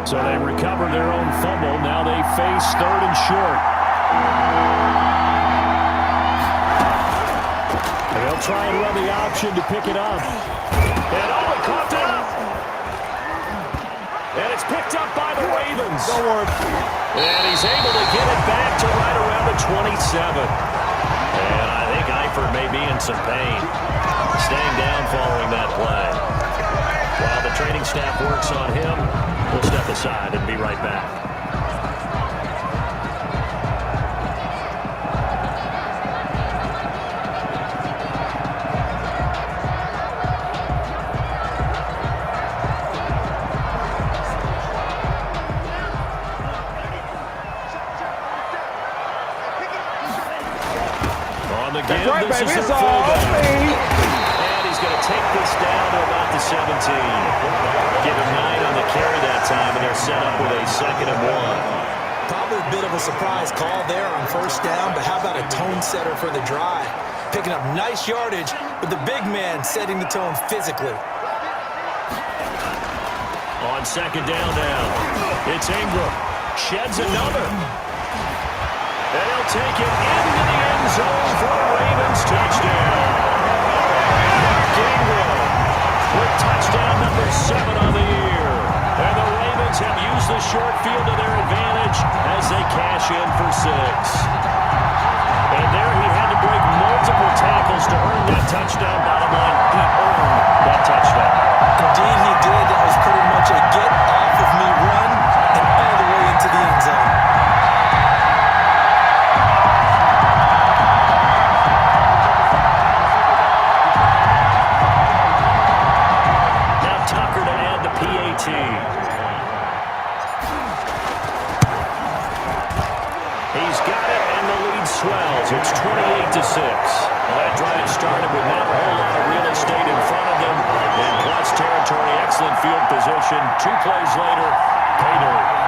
S7: So they recover their own fumble. Now they face 3rd and short. They'll try and run the option to pick it up. And Owen caught it up. And it's picked up by the Ravens. And he's able to get it back to right around the 27. And I think Eifert may be in some pain. Staying down following that play. While the training staff works on him, we'll step aside and be right back.
S9: That's right, baby. It's all me.
S7: And he's going to take this down to about the 17. Give him 9 on the carry that time, and they're set up with a 2nd and 1.
S6: Probably a bit of a surprise call there on 1st down, but how about a tone setter for the drive? Picking up nice yardage, but the big man setting the tone physically.
S7: On 2nd down now, it's Ingram. Sheds another. And he'll take it into the end zone for a Ravens touchdown. Mark Ingram with touchdown number 7 on the year. And the Ravens have used the short field to their advantage as they cash in for 6. And there he had to break multiple tackles to earn that touchdown. Bottom line, he earned that touchdown.
S6: Indeed he did. That was pretty much a get off of me run and all the way into the end zone.
S7: He's got it, and the lead swells. It's 28-6. Well, that drive started with not a whole lot of real estate in front of them. In clutch territory, excellent field position. 2 plays later, pay dirt.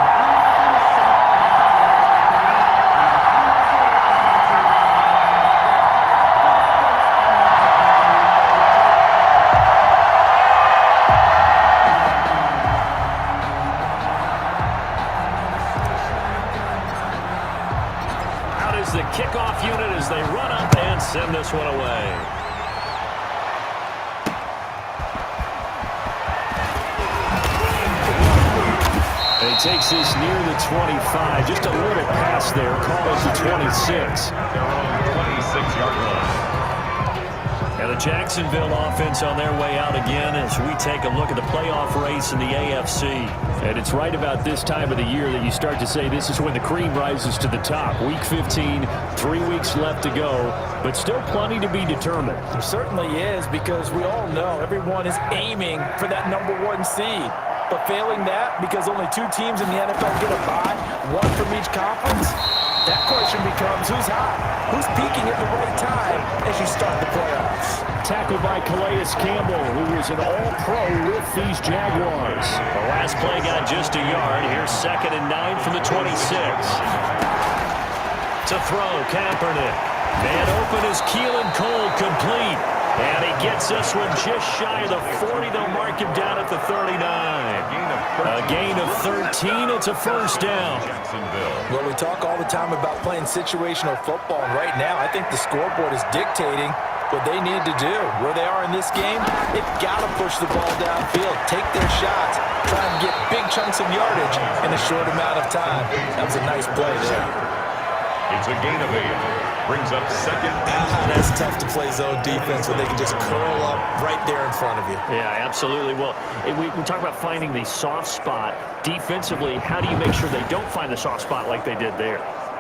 S7: The kickoff unit as they run up and send this one away. And he takes this near the 25. Just a little pass there. Calls the 26.
S4: Their own 26-yard line.
S7: And the Jacksonville offense on their way out again as we take a look at the playoff race in the AFC. And it's right about this time of the year that you start to say this is when the cream rises to the top. Week 15, 3 weeks left to go, but still plenty to be determined.
S6: There certainly is, because we all know everyone is aiming for that #1 seed. But failing that, because only 2 teams in the NFL get a bye, 1 from each conference, That question becomes, who's hot? Who's peaking at the right time as you start the playoffs?
S7: Tackled by Calais Campbell, who was an all-pro with these Jaguars.
S5: The last play got just a yard. Here's 2nd and 9 from the 26. To throw, Kaepernick. Man open is Keelan Cole, complete. And he gets this one just shy of the 40. They'll mark him down at the 39. A gain of 13. It's a first down.
S6: Well, we talk all the time about playing situational football, and right now I think the scoreboard is dictating what they need to do. Where they are in this game, they've got to push the ball downfield, take their shots, try and get big chunks of yardage in a short amount of time. That was a nice play there.
S4: It's a gain of 8. Brings up 2nd.
S6: That's tough to play zone defense when they can just curl up right there in front of you.
S5: Yeah, absolutely. Well, we talk about finding the soft spot. Defensively, how do you make sure they don't find the soft spot like they did there?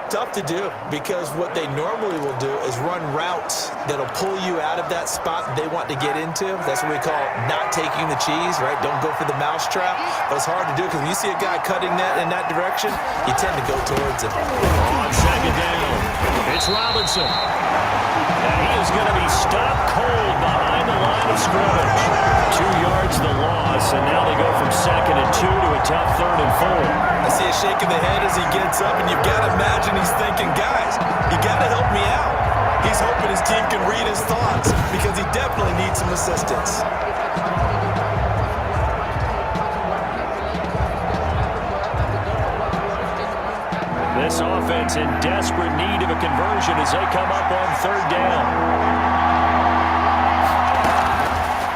S6: Tough to do, because what they normally will do is run routes that'll pull you out of that spot they want to get into. That's what we call not taking the cheese, right? Don't go for the mousetrap. But it's hard to do because when you see a guy cutting that in that direction, you tend to go towards him.
S5: On 2nd down, it's Robinson. And he is going to be stopped cold behind the line of scrimmage. 2 yards the loss, and now they go from 2nd and 2 to a tough 3rd and 4.
S6: I see a shake of the head as he gets up, and you've got to imagine he's thinking, guys, you got to help me out. He's hoping his team can read his thoughts because he definitely needs some assistance.
S5: This offense in desperate need of a conversion as they come up on 3rd down.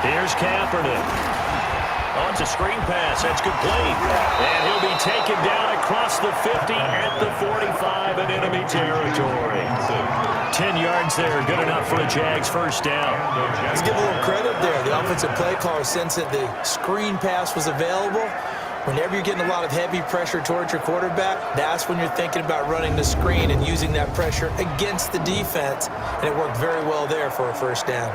S5: Here's Kaepernick. Oh, it's a screen pass. That's complete. And he'll be taken down across the 50 at the 45 in enemy territory. 10 yards there. Good enough for a Jags first down.
S6: Let's give a little credit there. The offensive play caller, since that the screen pass was available, whenever you're getting a lot of heavy pressure towards your quarterback, that's when you're thinking about running the screen and using that pressure against the defense. And it worked very well there for a first down.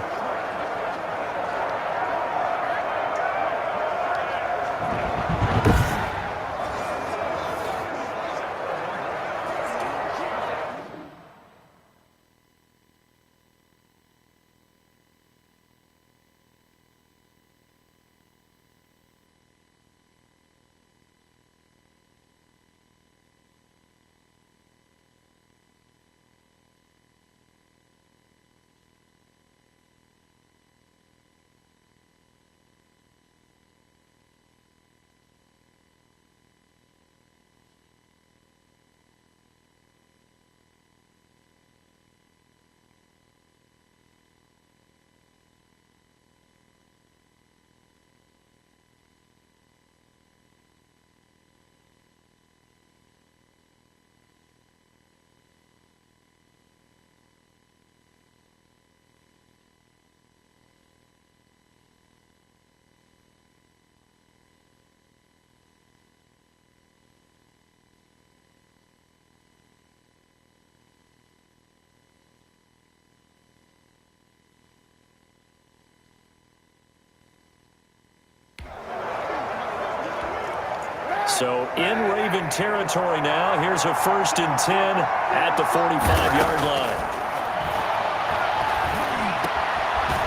S5: So in Raven territory now. Here's a 1st and 10 at the 45-yard line.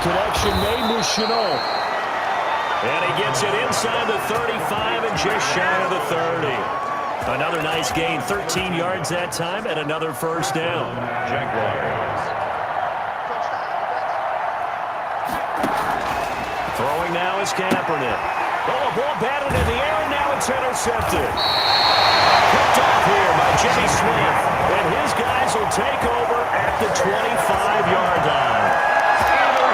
S7: Connection made with Chenault.
S5: And he gets it inside the 35 and just shy of the 30. Another nice gain, 13 yards that time, and another first down.
S4: Jaguars.
S5: Throwing now is Kaepernick. Oh, ball batted in the air, and now it's intercepted. Picked off here by Jimmy Smith, and his guys will take over at the 25-yard line.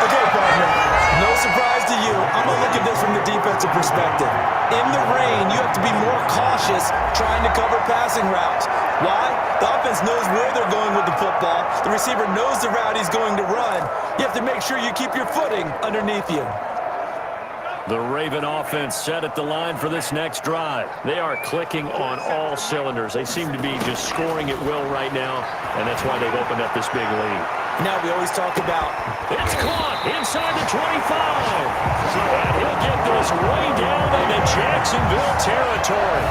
S6: Okay, partner, no surprise to you. I'm going to look at this from the defensive perspective. In the rain, you have to be more cautious trying to cover passing routes. Why? The offense knows where they're going with the football. The receiver knows the route he's going to run. You have to make sure you keep your footing underneath you.
S5: The Raven offense set at the line for this next drive. They are clicking on all cylinders. They seem to be just scoring at will right now, and that's why they've opened up this big lead.
S6: Now we always talk about...
S5: It's caught inside the 25. And he'll get this way down into Jacksonville territory.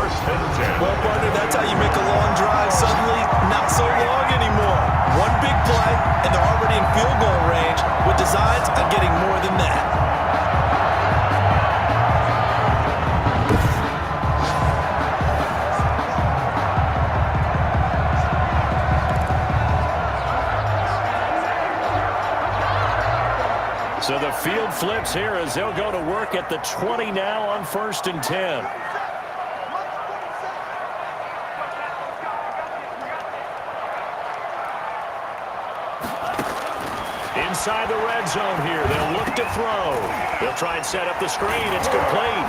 S4: 1st and 10.
S6: Well, partner, that's how you make a long drive suddenly
S5: So the field flips here as they'll go to work at the 20 now on 1st and 10. Inside the red zone here. They'll look to throw. They'll try and set up the screen. It's complete.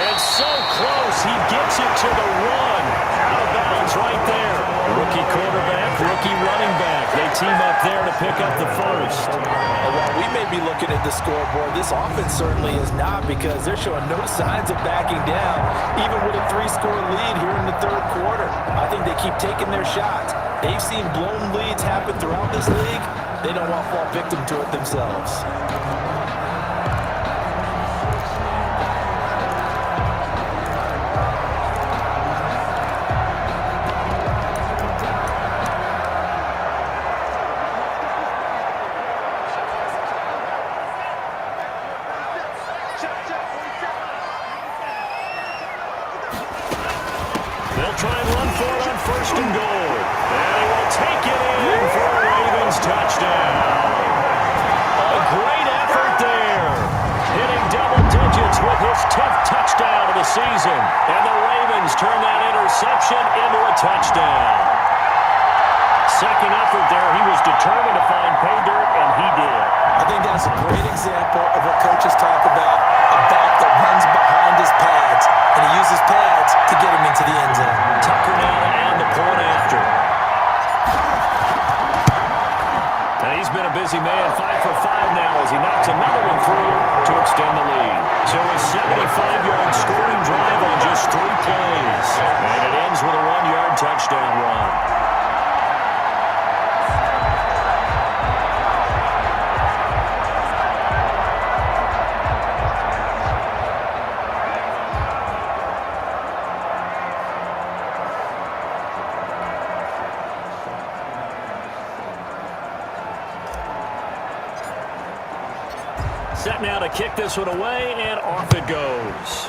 S5: It's so close. He gets it to the one. Out of bounds right there. Rookie quarterback, rookie running back. They team up there to pick up the first.
S6: And while we may be looking at the scoreboard, this offense certainly is not, because they're showing no signs of backing down, even with a 3-score lead here in the third quarter. I think they keep taking their shots. They've seen blown leads happen throughout this league. They don't want to fall victim to it themselves.
S5: They'll try and run for it on 1st and goal. And he will take it in for a Ravens touchdown. A great effort there. Hitting double digits with his 10th touchdown of the season. And the Ravens turn that interception into a touchdown. Second effort there. He was determined to find pay dirt, and he did.
S6: I think that's a great example of what coaches talk about, a back that runs behind his pads, and he uses pads to get him into the end zone.
S5: Tucker now and the point after. And he's been a busy man, 5 for 5 now as he knocks another one through to extend the lead. So a 75-yard scoring drive on just 3 plays. And it ends with a 1-yard touchdown run. Set now to kick this one away, and off it goes.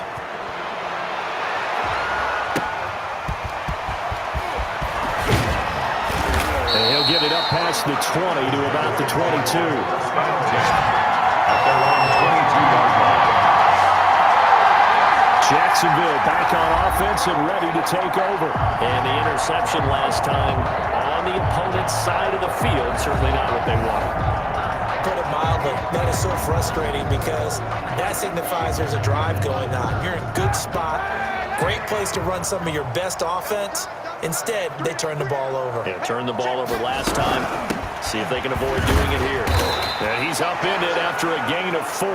S5: And he'll get it up past the 20 to about the 22. Jacksonville back on offense and ready to take over. And the interception last time on the opponent's side of the field. Certainly not what they wanted.
S6: Put it mildly, that is so frustrating, because that signifies there's a drive going on. You're in a good spot, great place to run some of your best offense. Instead, they turn the ball over.
S5: Yeah, turned the ball over last time. See if they can avoid doing it here. And he's upended after a gain of 4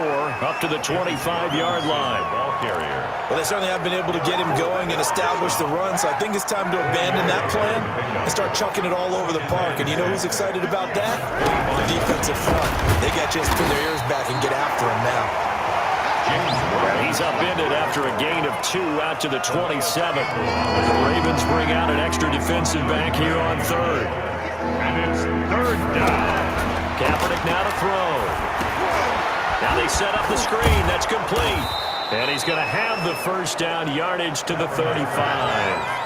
S5: up to the 25-yard line. Ball carrier.
S6: Well, they certainly have been able to get him going and establish the run, so I think it's time to abandon that plan and start chucking it all over the park. And you know who's excited about that? The defensive front. They got just put their ears back and get after him now.
S5: He's upended after a gain of 2 out to the 27. The Ravens bring out an extra defensive back here on 3rd.
S4: And it's 3rd down.
S5: Kaepernick now to throw. Now they set up the screen. That's complete. And he's going to have the first down, yardage to the 35.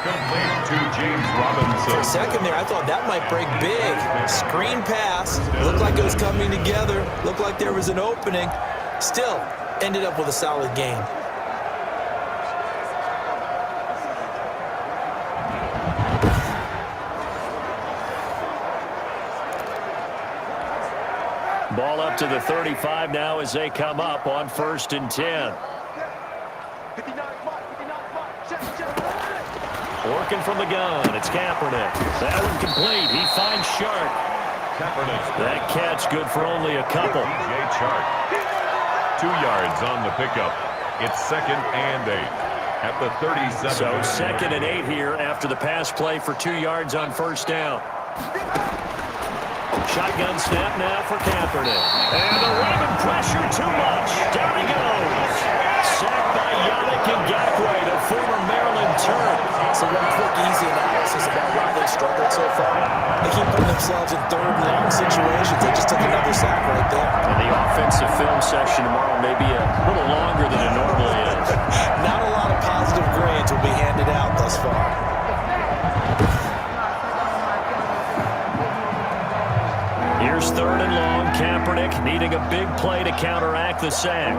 S4: Complete to James Robinson.
S6: For a second there, I thought that might break big. Screen pass. Looked like it was coming together. Looked like there was an opening. Still, ended up with a solid game.
S5: Ball up to the 35 now as they come up on 1st and 10. Working from the gun, it's Kaepernick. That one complete. He finds Sharp. That catch good for only a couple.
S4: J. Chark. 2 yards on the pickup. It's 2nd and 8 at the 37.
S5: So 2nd and 8 here after the pass play for 2 yards on 1st down. Shotgun snap now for Kaepernick. And the Raven pressure too much. Down he goes. Sacked by Yannick Ngakoue, the former Maryland Terp.
S6: So one quick, easy analysis about why they've struggled so far. They keep putting themselves in 3rd and long situations. They just took another sack right there.
S5: And the offensive film session tomorrow may be a little longer than it normally is.
S6: Not a lot of positive grades will be handed out thus far.
S5: Here's 3rd and long. Kaepernick Kaepernick needing a big play to counteract the sack.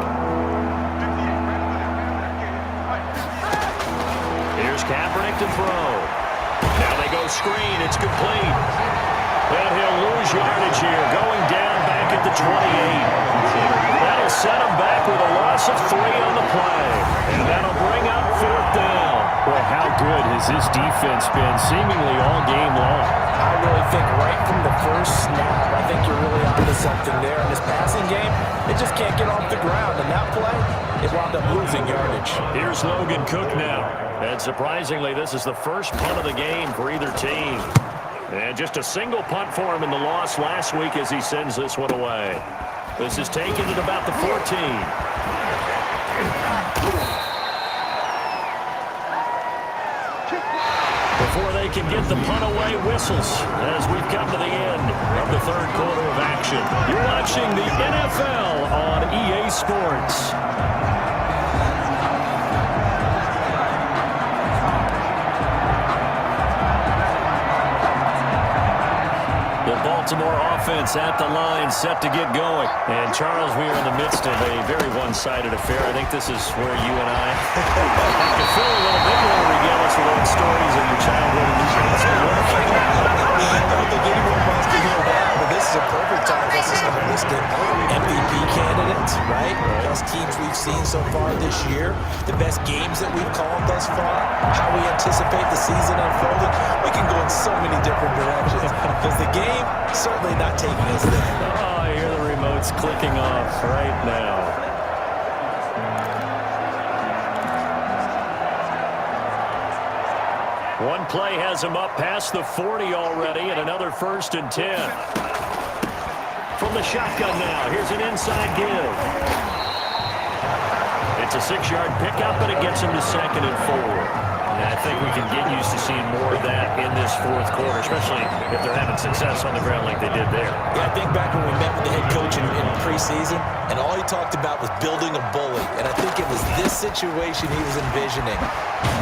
S5: Here's Kaepernick to throw. Now they go screen. It's complete. And he'll lose yardage here. Going down back at the 28. That'll set him back with a loss of 3 on the play. And that'll bring up 4th down.
S7: Boy, how good has this defense been seemingly all game long?
S6: I really think right from the first snap, I think you're really onto something there. In this passing game, they just can't get off the ground. And that play, it wound up losing yardage.
S5: Here's Logan Cook now. And surprisingly, this is the first punt of the game for either team. And just a single punt for him in the loss last week as he sends this one away. This is taken at about the 14. Before they can get the punt away, whistles as we've come to the end of the 3rd quarter of action. You're watching the NFL on EA Sports. Baltimore offense at the line, set to get going. And, Charles, we are in the midst of a very one-sided affair. I think this is where you and I have to fill a little bit. You want to regale us with old stories of your childhood and basketball.
S6: I don't think anyone wants to hear that, but this is a perfect time for us to start listing MVP candidates, right? Best teams we've seen so far this year, the best games that we've called thus far, how we anticipate the season unfolding. We can go in so many different directions because the game certainly not taking us there.
S5: Oh, I hear the remotes clicking off right now. One play has him up past the 40 already, and another 1st and 10. From the shotgun now, here's an inside give. It's a 6-yard pickup, and it gets him to 2nd and 4. And I think we can get used to seeing more of that in this 4th quarter, especially if they're having success on the ground like they did there.
S6: Yeah, I think back when we met with the head coach in preseason, and all he talked about was building a bully. And I think it was this situation he was envisioning.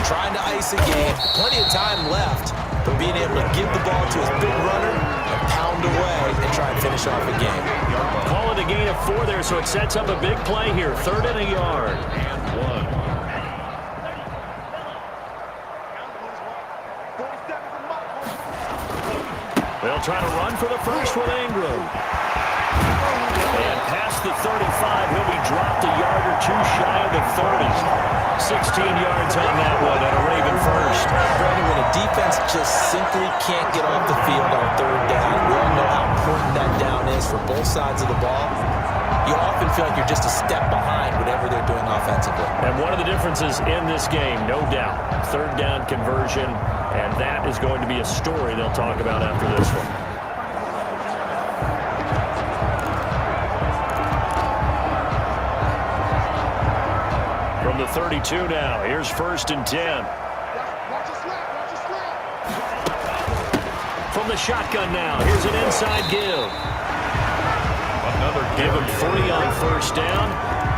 S6: Trying to ice a game, plenty of time left, but being able to give the ball to his big runner and pound away and try and finish off a game.
S5: Call it a gain of 4 there, so it sets up a big play here. 3rd and a yard. And 1. They'll try to run for the first with Ingram. And past the 35, he'll be dropped a yard or 2 shy of the 30. 16 yards on that one and a Raven first.
S6: Brandon, when a defense just simply can't get off the field on 3rd down, we all know how important that down is for both sides of the ball. You often feel like you're just a step behind whatever they're doing offensively.
S5: And one of the differences in this game, no doubt, 3rd down conversion, and that is going to be a story they'll talk about after this one. From the 32 now, here's 1st and 10. From the shotgun now, here's an inside give. Give him 3 on 1st down.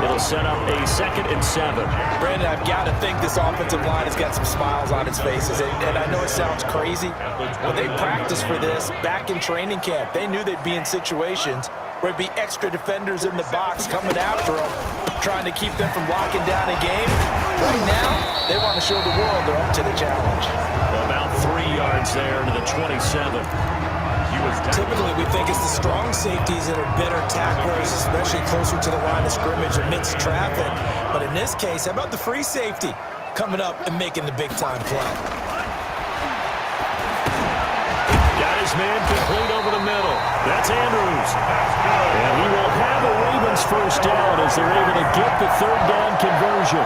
S5: It'll set up a 2nd and 7.
S6: Brandon, I've got to think this offensive line has got some smiles on its faces. And I know it sounds crazy, but they practiced for this back in training camp. They knew they'd be in situations where it'd be extra defenders in the box coming after them, trying to keep them from locking down a game. Right now, they want to show the world they're up to the challenge.
S5: About 3 yards there to the 27.
S6: Typically, we think it's the strong safeties that are better tacklers, especially closer to the line of scrimmage amidst traffic. But in this case, how about the free safety coming up and making the big-time play?
S5: Got his man complete over the middle. That's Andrews. And he will have a Ravens 1st down as they're able to get the 3rd down conversion.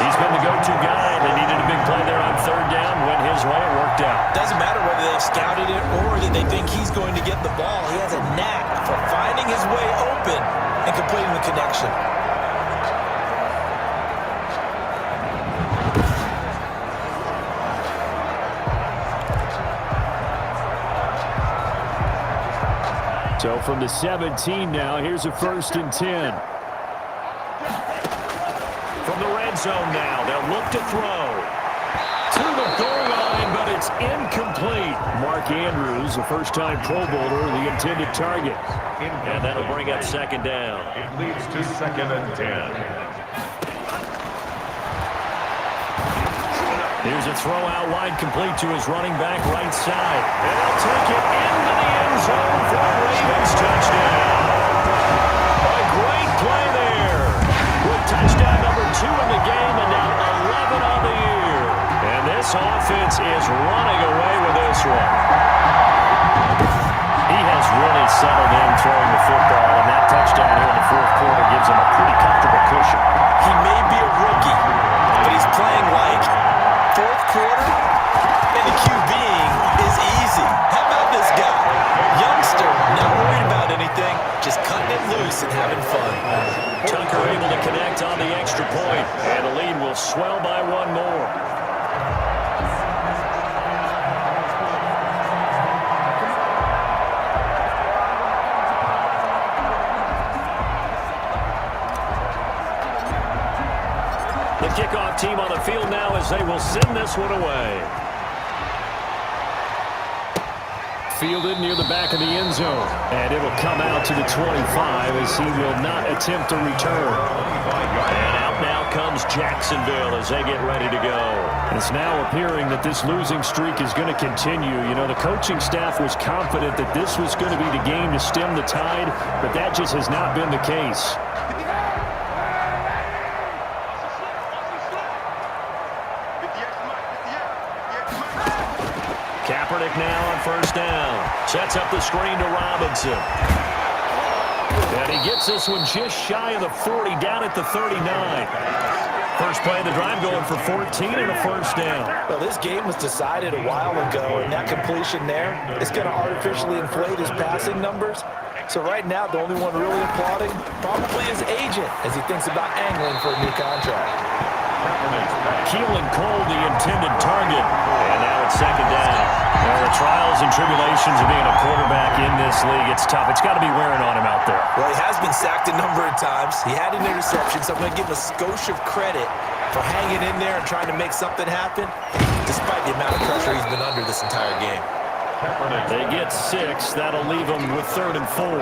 S5: He's been the go-to guy. They needed a big play there on 3rd down. Went his way. It worked out.
S6: Doesn't matter whether they've scouted it or that they think he's going to get the ball. He has a knack for finding his way open and completing the connection.
S7: So from the 17 now, here's a 1st and 10.
S5: From the red zone now, they'll look to throw. To the goal line, but it's incomplete.
S7: Mark Andrews, a first-time Pro Bowler, the intended target.
S5: And that'll bring up second down.
S4: It leads to 2nd and 10.
S5: Here's a throw out wide, complete to his running back right side. And they'll take it into the end zone for a Ravens touchdown. A great play there. With touchdown number 2 in the game and now 11 on the year. And this offense is running away with this one. He has really settled in throwing the football, and that touchdown here in the fourth quarter gives him a pretty comfortable cushion.
S6: He may be a rookie, but he's playing like fourth quarter, and the QBing is easy. How about this guy? Youngster, not worried about anything, just cutting it loose and having fun.
S5: Tucker able to connect on the extra point, and the lead will swell by one more. The kickoff team on the field now as they will send this one away.
S7: Fielded near the back of the end zone. And it'll come out to the 25 as he will not attempt to return.
S5: And out now comes Jacksonville as they get ready to go.
S7: It's now appearing that this losing streak is going to continue. You know, the coaching staff was confident that this was going to be the game to stem the tide, but that just has not been the case.
S5: Kaepernick now on first down. Sets up the screen to Robinson. And he gets this one just shy of the 40, down at the 39. First play of the drive going for 14 and a first down.
S6: Well, this game was decided a while ago, and that completion there is going to artificially inflate his passing numbers. So right now, the only one really applauding probably his agent as he thinks about angling for a new contract.
S5: Keelan Cole, the intended target. And now it's second down. Well, the trials and tribulations of being a quarterback in this league, it's tough. It's got to be wearing on him out there.
S6: Well, he has been sacked a number of times. He had an interception, so I'm going to give him a skosh of credit for hanging in there and trying to make something happen, despite the amount of pressure he's been under this entire game.
S5: They get 6. That'll leave them with 3rd and 4.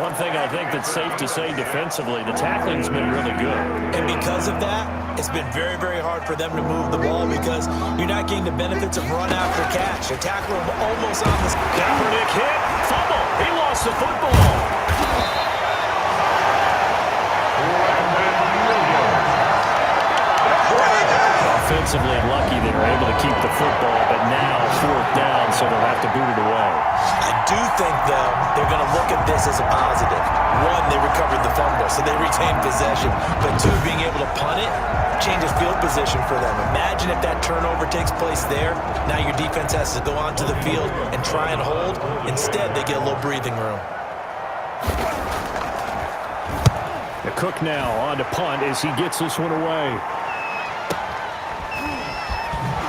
S5: One thing I think that's safe to say defensively, the tackling's been really good.
S6: And because of that, it's been very, very hard for them to move the ball because you're not getting the benefits of run after catch. They tackle him almost on the...
S5: Kaepernick hit, fumble. He lost the football. Offensively lucky they were able to keep the football, but now 4th down, so they'll have to boot it away.
S6: I do think, though, they're going to look at this as a positive. 1, they recovered the fumble, so they retained possession. But 2, being able to punt it changes field position for them. Imagine if that turnover takes place there. Now your defense has to go onto the field and try and hold. Instead, they get a little breathing room.
S7: The Cook now on to punt as he gets this one away.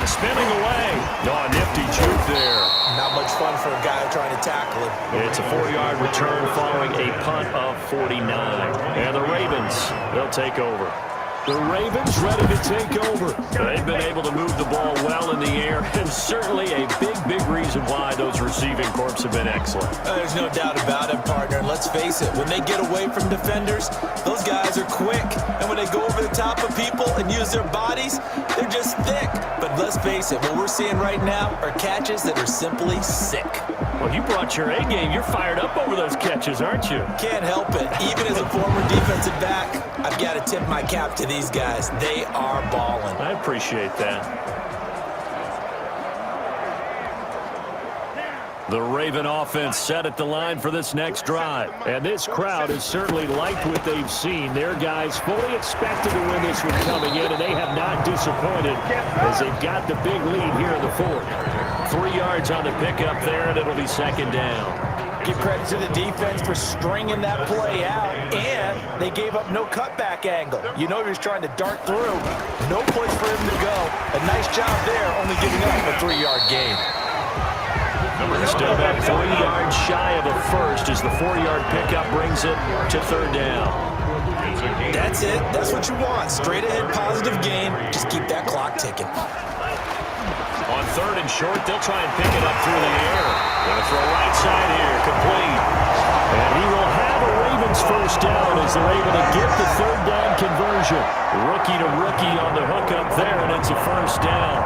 S5: Spinning away. Oh, nifty juke there.
S6: Not much fun for a guy trying to tackle him.
S5: It's a 4-yard return following a punt of 49. And the Ravens, they'll take over.
S7: The Ravens ready to take over.
S5: They've been able to move the ball well in the air, and certainly a big reason why those receiving corps have been excellent.
S6: There's no doubt about it, partner. Let's face it, when they get away from defenders, those guys are quick. And when they go over the top of people and use their bodies, they're just thick. But let's face it, what we're seeing right now are catches that are simply sick.
S5: Well, you brought your A game. You're fired up over those catches, aren't you?
S6: Can't help it. Even as a former defensive back, I've got to tip my cap to these guys. They are balling.
S5: I appreciate that. The Raven offense set at the line for this next drive.
S7: And this crowd has certainly liked what they've seen. Their guys fully expected to win this one coming in, and they have not disappointed as they've got the big lead here in the 4th.
S5: 3 yards on the pickup there, and it'll be second down.
S6: Give credit to the defense for stringing that play out, and they gave up no cutback angle. You know he was trying to dart through. No place for him to go. A nice job there, only giving up a 3-yard gain.
S5: Still about 3 yards shy of a first as the 4-yard pickup brings it to 3rd down.
S6: That's it. That's what you want. Straight ahead positive gain. Just keep that clock ticking.
S5: On 3rd and short, they'll try and pick it up through the air. Going to throw right side here, complete. And he will have a Ravens first down as they're able to get the 3rd down conversion. Rookie to rookie on the hook up there, and it's a first down.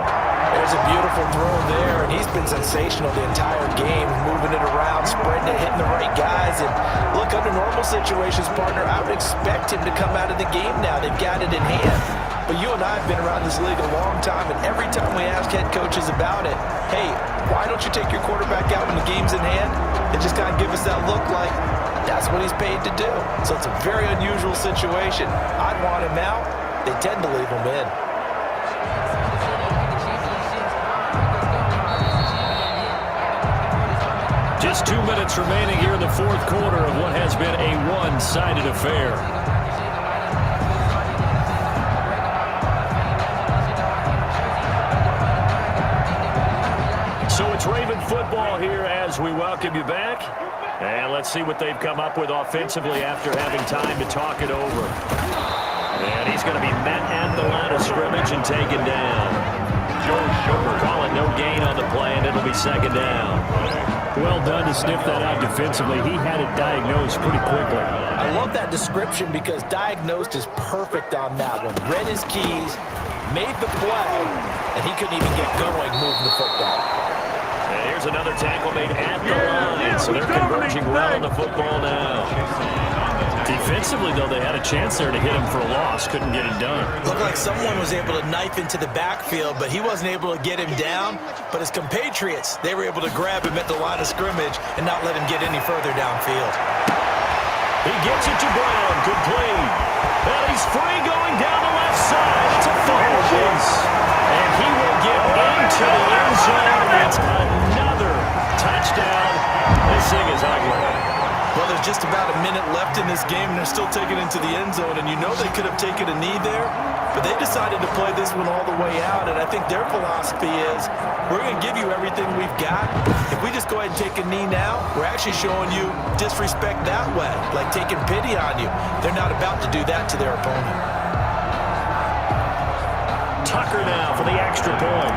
S6: There's a beautiful throw there, and he's been sensational the entire game, moving it around, spreading it, hitting the right guys. And look, under normal situations, partner, I would expect him to come out of the game now. They've got it in hand. But you and I have been around this league a long time, and every time we ask head coaches about it, hey, why don't you take your quarterback out when the game's in hand? They just kind of give us that look like that's what he's paid to do. So it's a very unusual situation. I'd want him out. They tend to leave him in.
S5: Just 2 minutes remaining here in the 4th quarter of what has been a one-sided affair. So it's Raven football here as we welcome you back. And let's see what they've come up with offensively after having time to talk it over. And he's going to be met at the line of scrimmage and taken down. Call it no gain on the play, and it'll be 2nd down.
S7: Well done to sniff that out defensively. He had it diagnosed pretty quickly.
S6: I love that description because diagnosed is perfect on that one. Read his keys, made the play, and he couldn't even get going moving the football.
S5: And here's another tackle made at the line, so they're converging well on the football now. Defensively, though, they had a chance there to hit him for a loss. Couldn't get it done.
S6: Looked like someone was able to knife into the backfield, but he wasn't able to get him down. But his compatriots, they were able to grab him at the line of scrimmage and not let him get any further downfield.
S5: He gets it to Brown, complete. And he's free going down the left side. It's a fumble chase. And he will get into the end zone. It's another touchdown. This thing is ugly.
S6: Well, there's just about a minute left in this game, and they're still taking it into the end zone. And you know they could have taken a knee there, but they decided to play this one all the way out. And I think their philosophy is, we're going to give you everything we've got. If we just go ahead and take a knee now, we're actually showing you disrespect that way, like taking pity on you. They're not about to do that to their opponent.
S5: Tucker now for the extra point.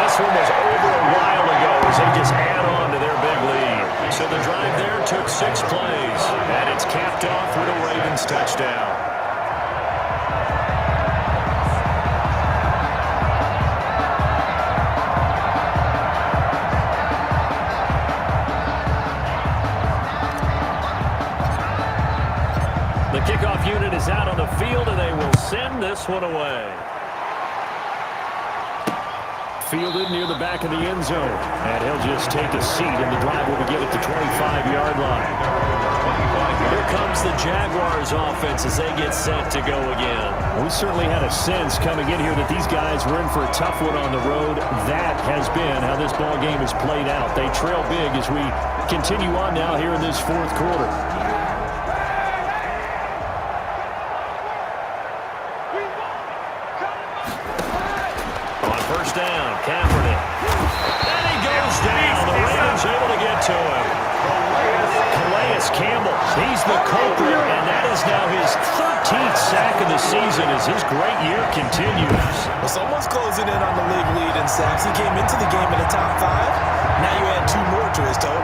S5: This one was over a while ago as they just add on to their big lead. So the drive there took 6 plays, and it's capped off with a Ravens touchdown. The kickoff unit is out on the field, and they will send this one away.
S7: Fielded near the back of the end zone. And he'll just take a seat, and the drive will begin at the 25-yard line.
S5: Here comes the Jaguars offense as they get set to go again.
S7: We certainly had a sense coming in here that these guys were in for a tough one on the road. That has been how this ball game has played out. They trail big as we continue on now here in this 4th quarter.
S5: He's the culprit, and that is now his 13th sack of the season as his great year continues.
S6: Well, someone's closing in on the league lead in sacks. He came into the game in the top 5. Now you add 2 more to his total.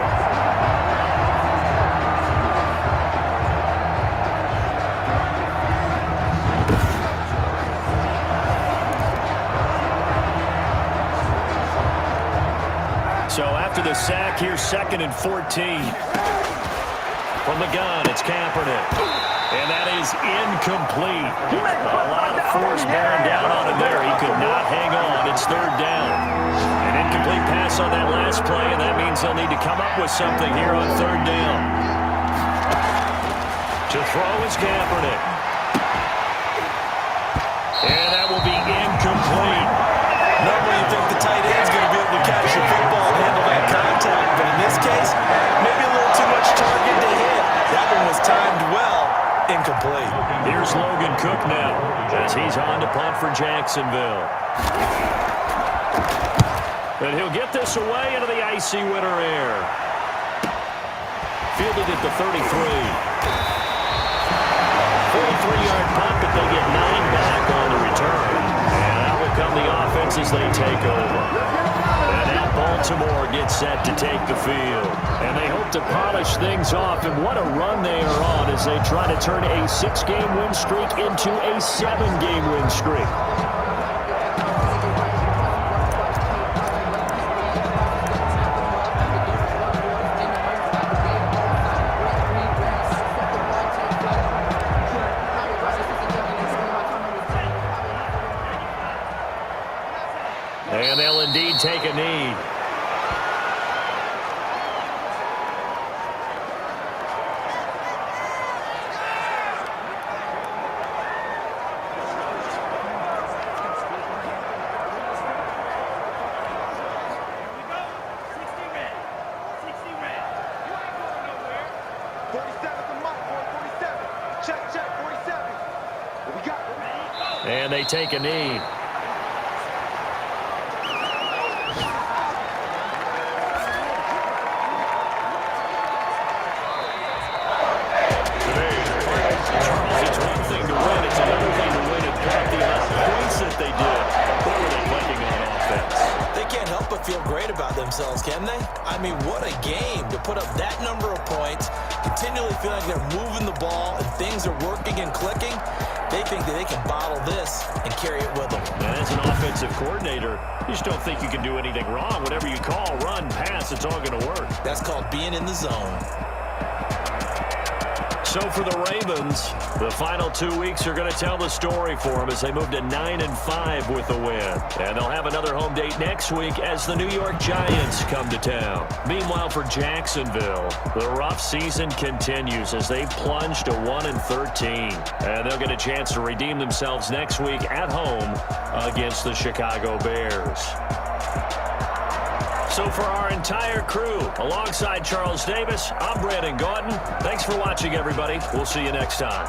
S5: So after the sack, here's 2nd and 14. From the gun, it's Kaepernick. And that is incomplete. A lot of force bearing down on him there. He could not hang on. It's 3rd down. An incomplete pass on that last play, and that means they'll need to come up with something here on 3rd down. To throw is Kaepernick. And that will be incomplete.
S6: Normally you think the tight end's going to be able to catch the football and handle that contact, but in this case, maybe a little too much target to hit. That one was timed well, incomplete.
S5: Here's Logan Cook now as he's on to punt for Jacksonville. And he'll get this away into the icy winter air. Fielded at the 33. 43-yard punt, but They get 9 back on the return. And out will come the offense as they take over. And now Baltimore gets set to take the field. And they hope to polish things off. And what a run they are on as they try to turn a 6-game win streak into a 7-game win streak. And they'll indeed take a knee. And they take a knee.
S6: Feel great about themselves, can they? I mean, what a game to put up that number of points, continually feel like they're moving the ball and things are working and clicking. They think that they can bottle this and carry it with them.
S5: And as an offensive coordinator, you just don't think you can do anything wrong. Whatever you call, run, pass, it's all going to work.
S6: That's called being in the zone.
S5: So for the Ravens, the final 2 weeks are going to tell the story for them as they move to 9-5 with the win. And they'll have another home date next week as the New York Giants come to town. Meanwhile, for Jacksonville, the rough season continues as they plunge to 1-13. And they'll get a chance to redeem themselves next week at home against the Chicago Bears. So for our entire crew, alongside Charles Davis, I'm Brandon Gordon. Thanks for watching, everybody. We'll see you next time.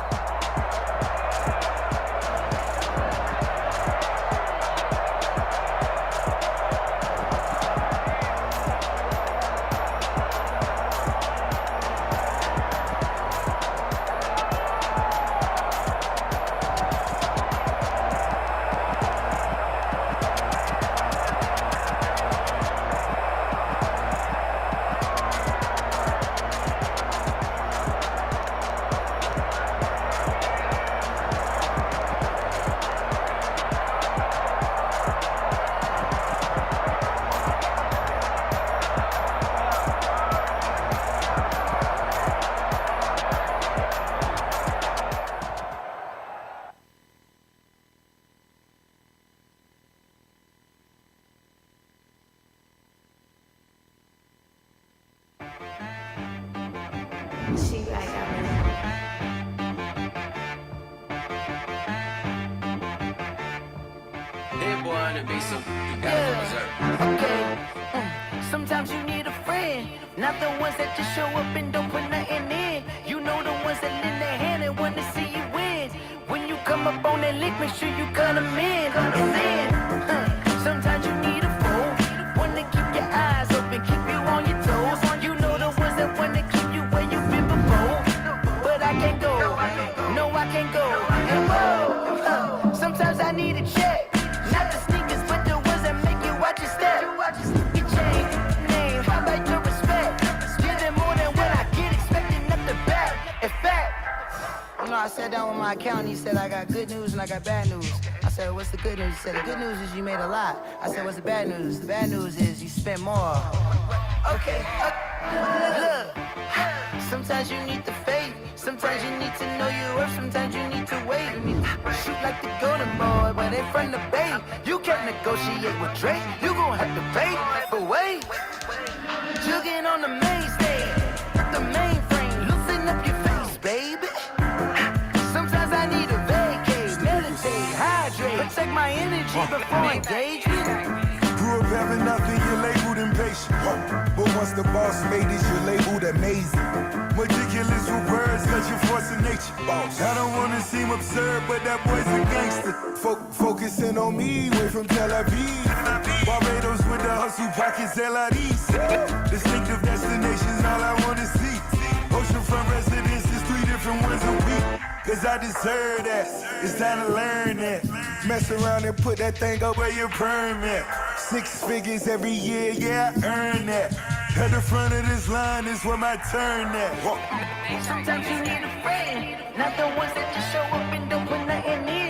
S10: Sometimes you need a friend, not the ones that just show up and don't put nothing in. You know the ones that lend their hand and want to see you win. When you come up on that lick, make sure you cut them in. Sometimes you need a fool, one to keep your eyes open, keep you on your toes. You know the ones that want to keep you where you've been before. But I can't go, no I can't go. Sometimes I need a check, not the sneakers, but the ones that make you watch your step. Your chain, name, how about your respect? Give them more than what I get, expecting up the back. In fact, you know, I sat down with my accountant, he said I got good news and I got bad news. I said, what's the good news? He said, the good news is you made a lot. I said, what's the bad news? The bad news is you spent more. Okay, look, sometimes you need the faith, sometimes you need to know your worth, sometimes you need to wait. Shoot like the golden boy, but in front of the bay, you can't negotiate with Drake, you gon' have to pay. But wait, jugging on the main stage, the mainframe, loosen up your face, baby. Sometimes I need a vacate, meditate, hydrate, protect my energy before engagement.
S11: Grew up having nothing, you're labeled impatient. But once the boss made it, you're labeled amazing. Meticulous with words, cause you're forcing nature. I don't wanna seem absurd, but that boy's a gangster. Focusing on me, way from Tel Aviv. Barbados with the hustle pockets, LIDs. Distinctive destinations, all I wanna see. Oceanfront residences, 3 different ones a week. Cause cause I deserve that. It's time to learn that. Mess around and put that thing up where you permit. 6 figures every year, yeah, I earn that. At the front of this line is where my turn at.
S10: Sometimes you need a friend, not the ones that just show up and don't put nothing in.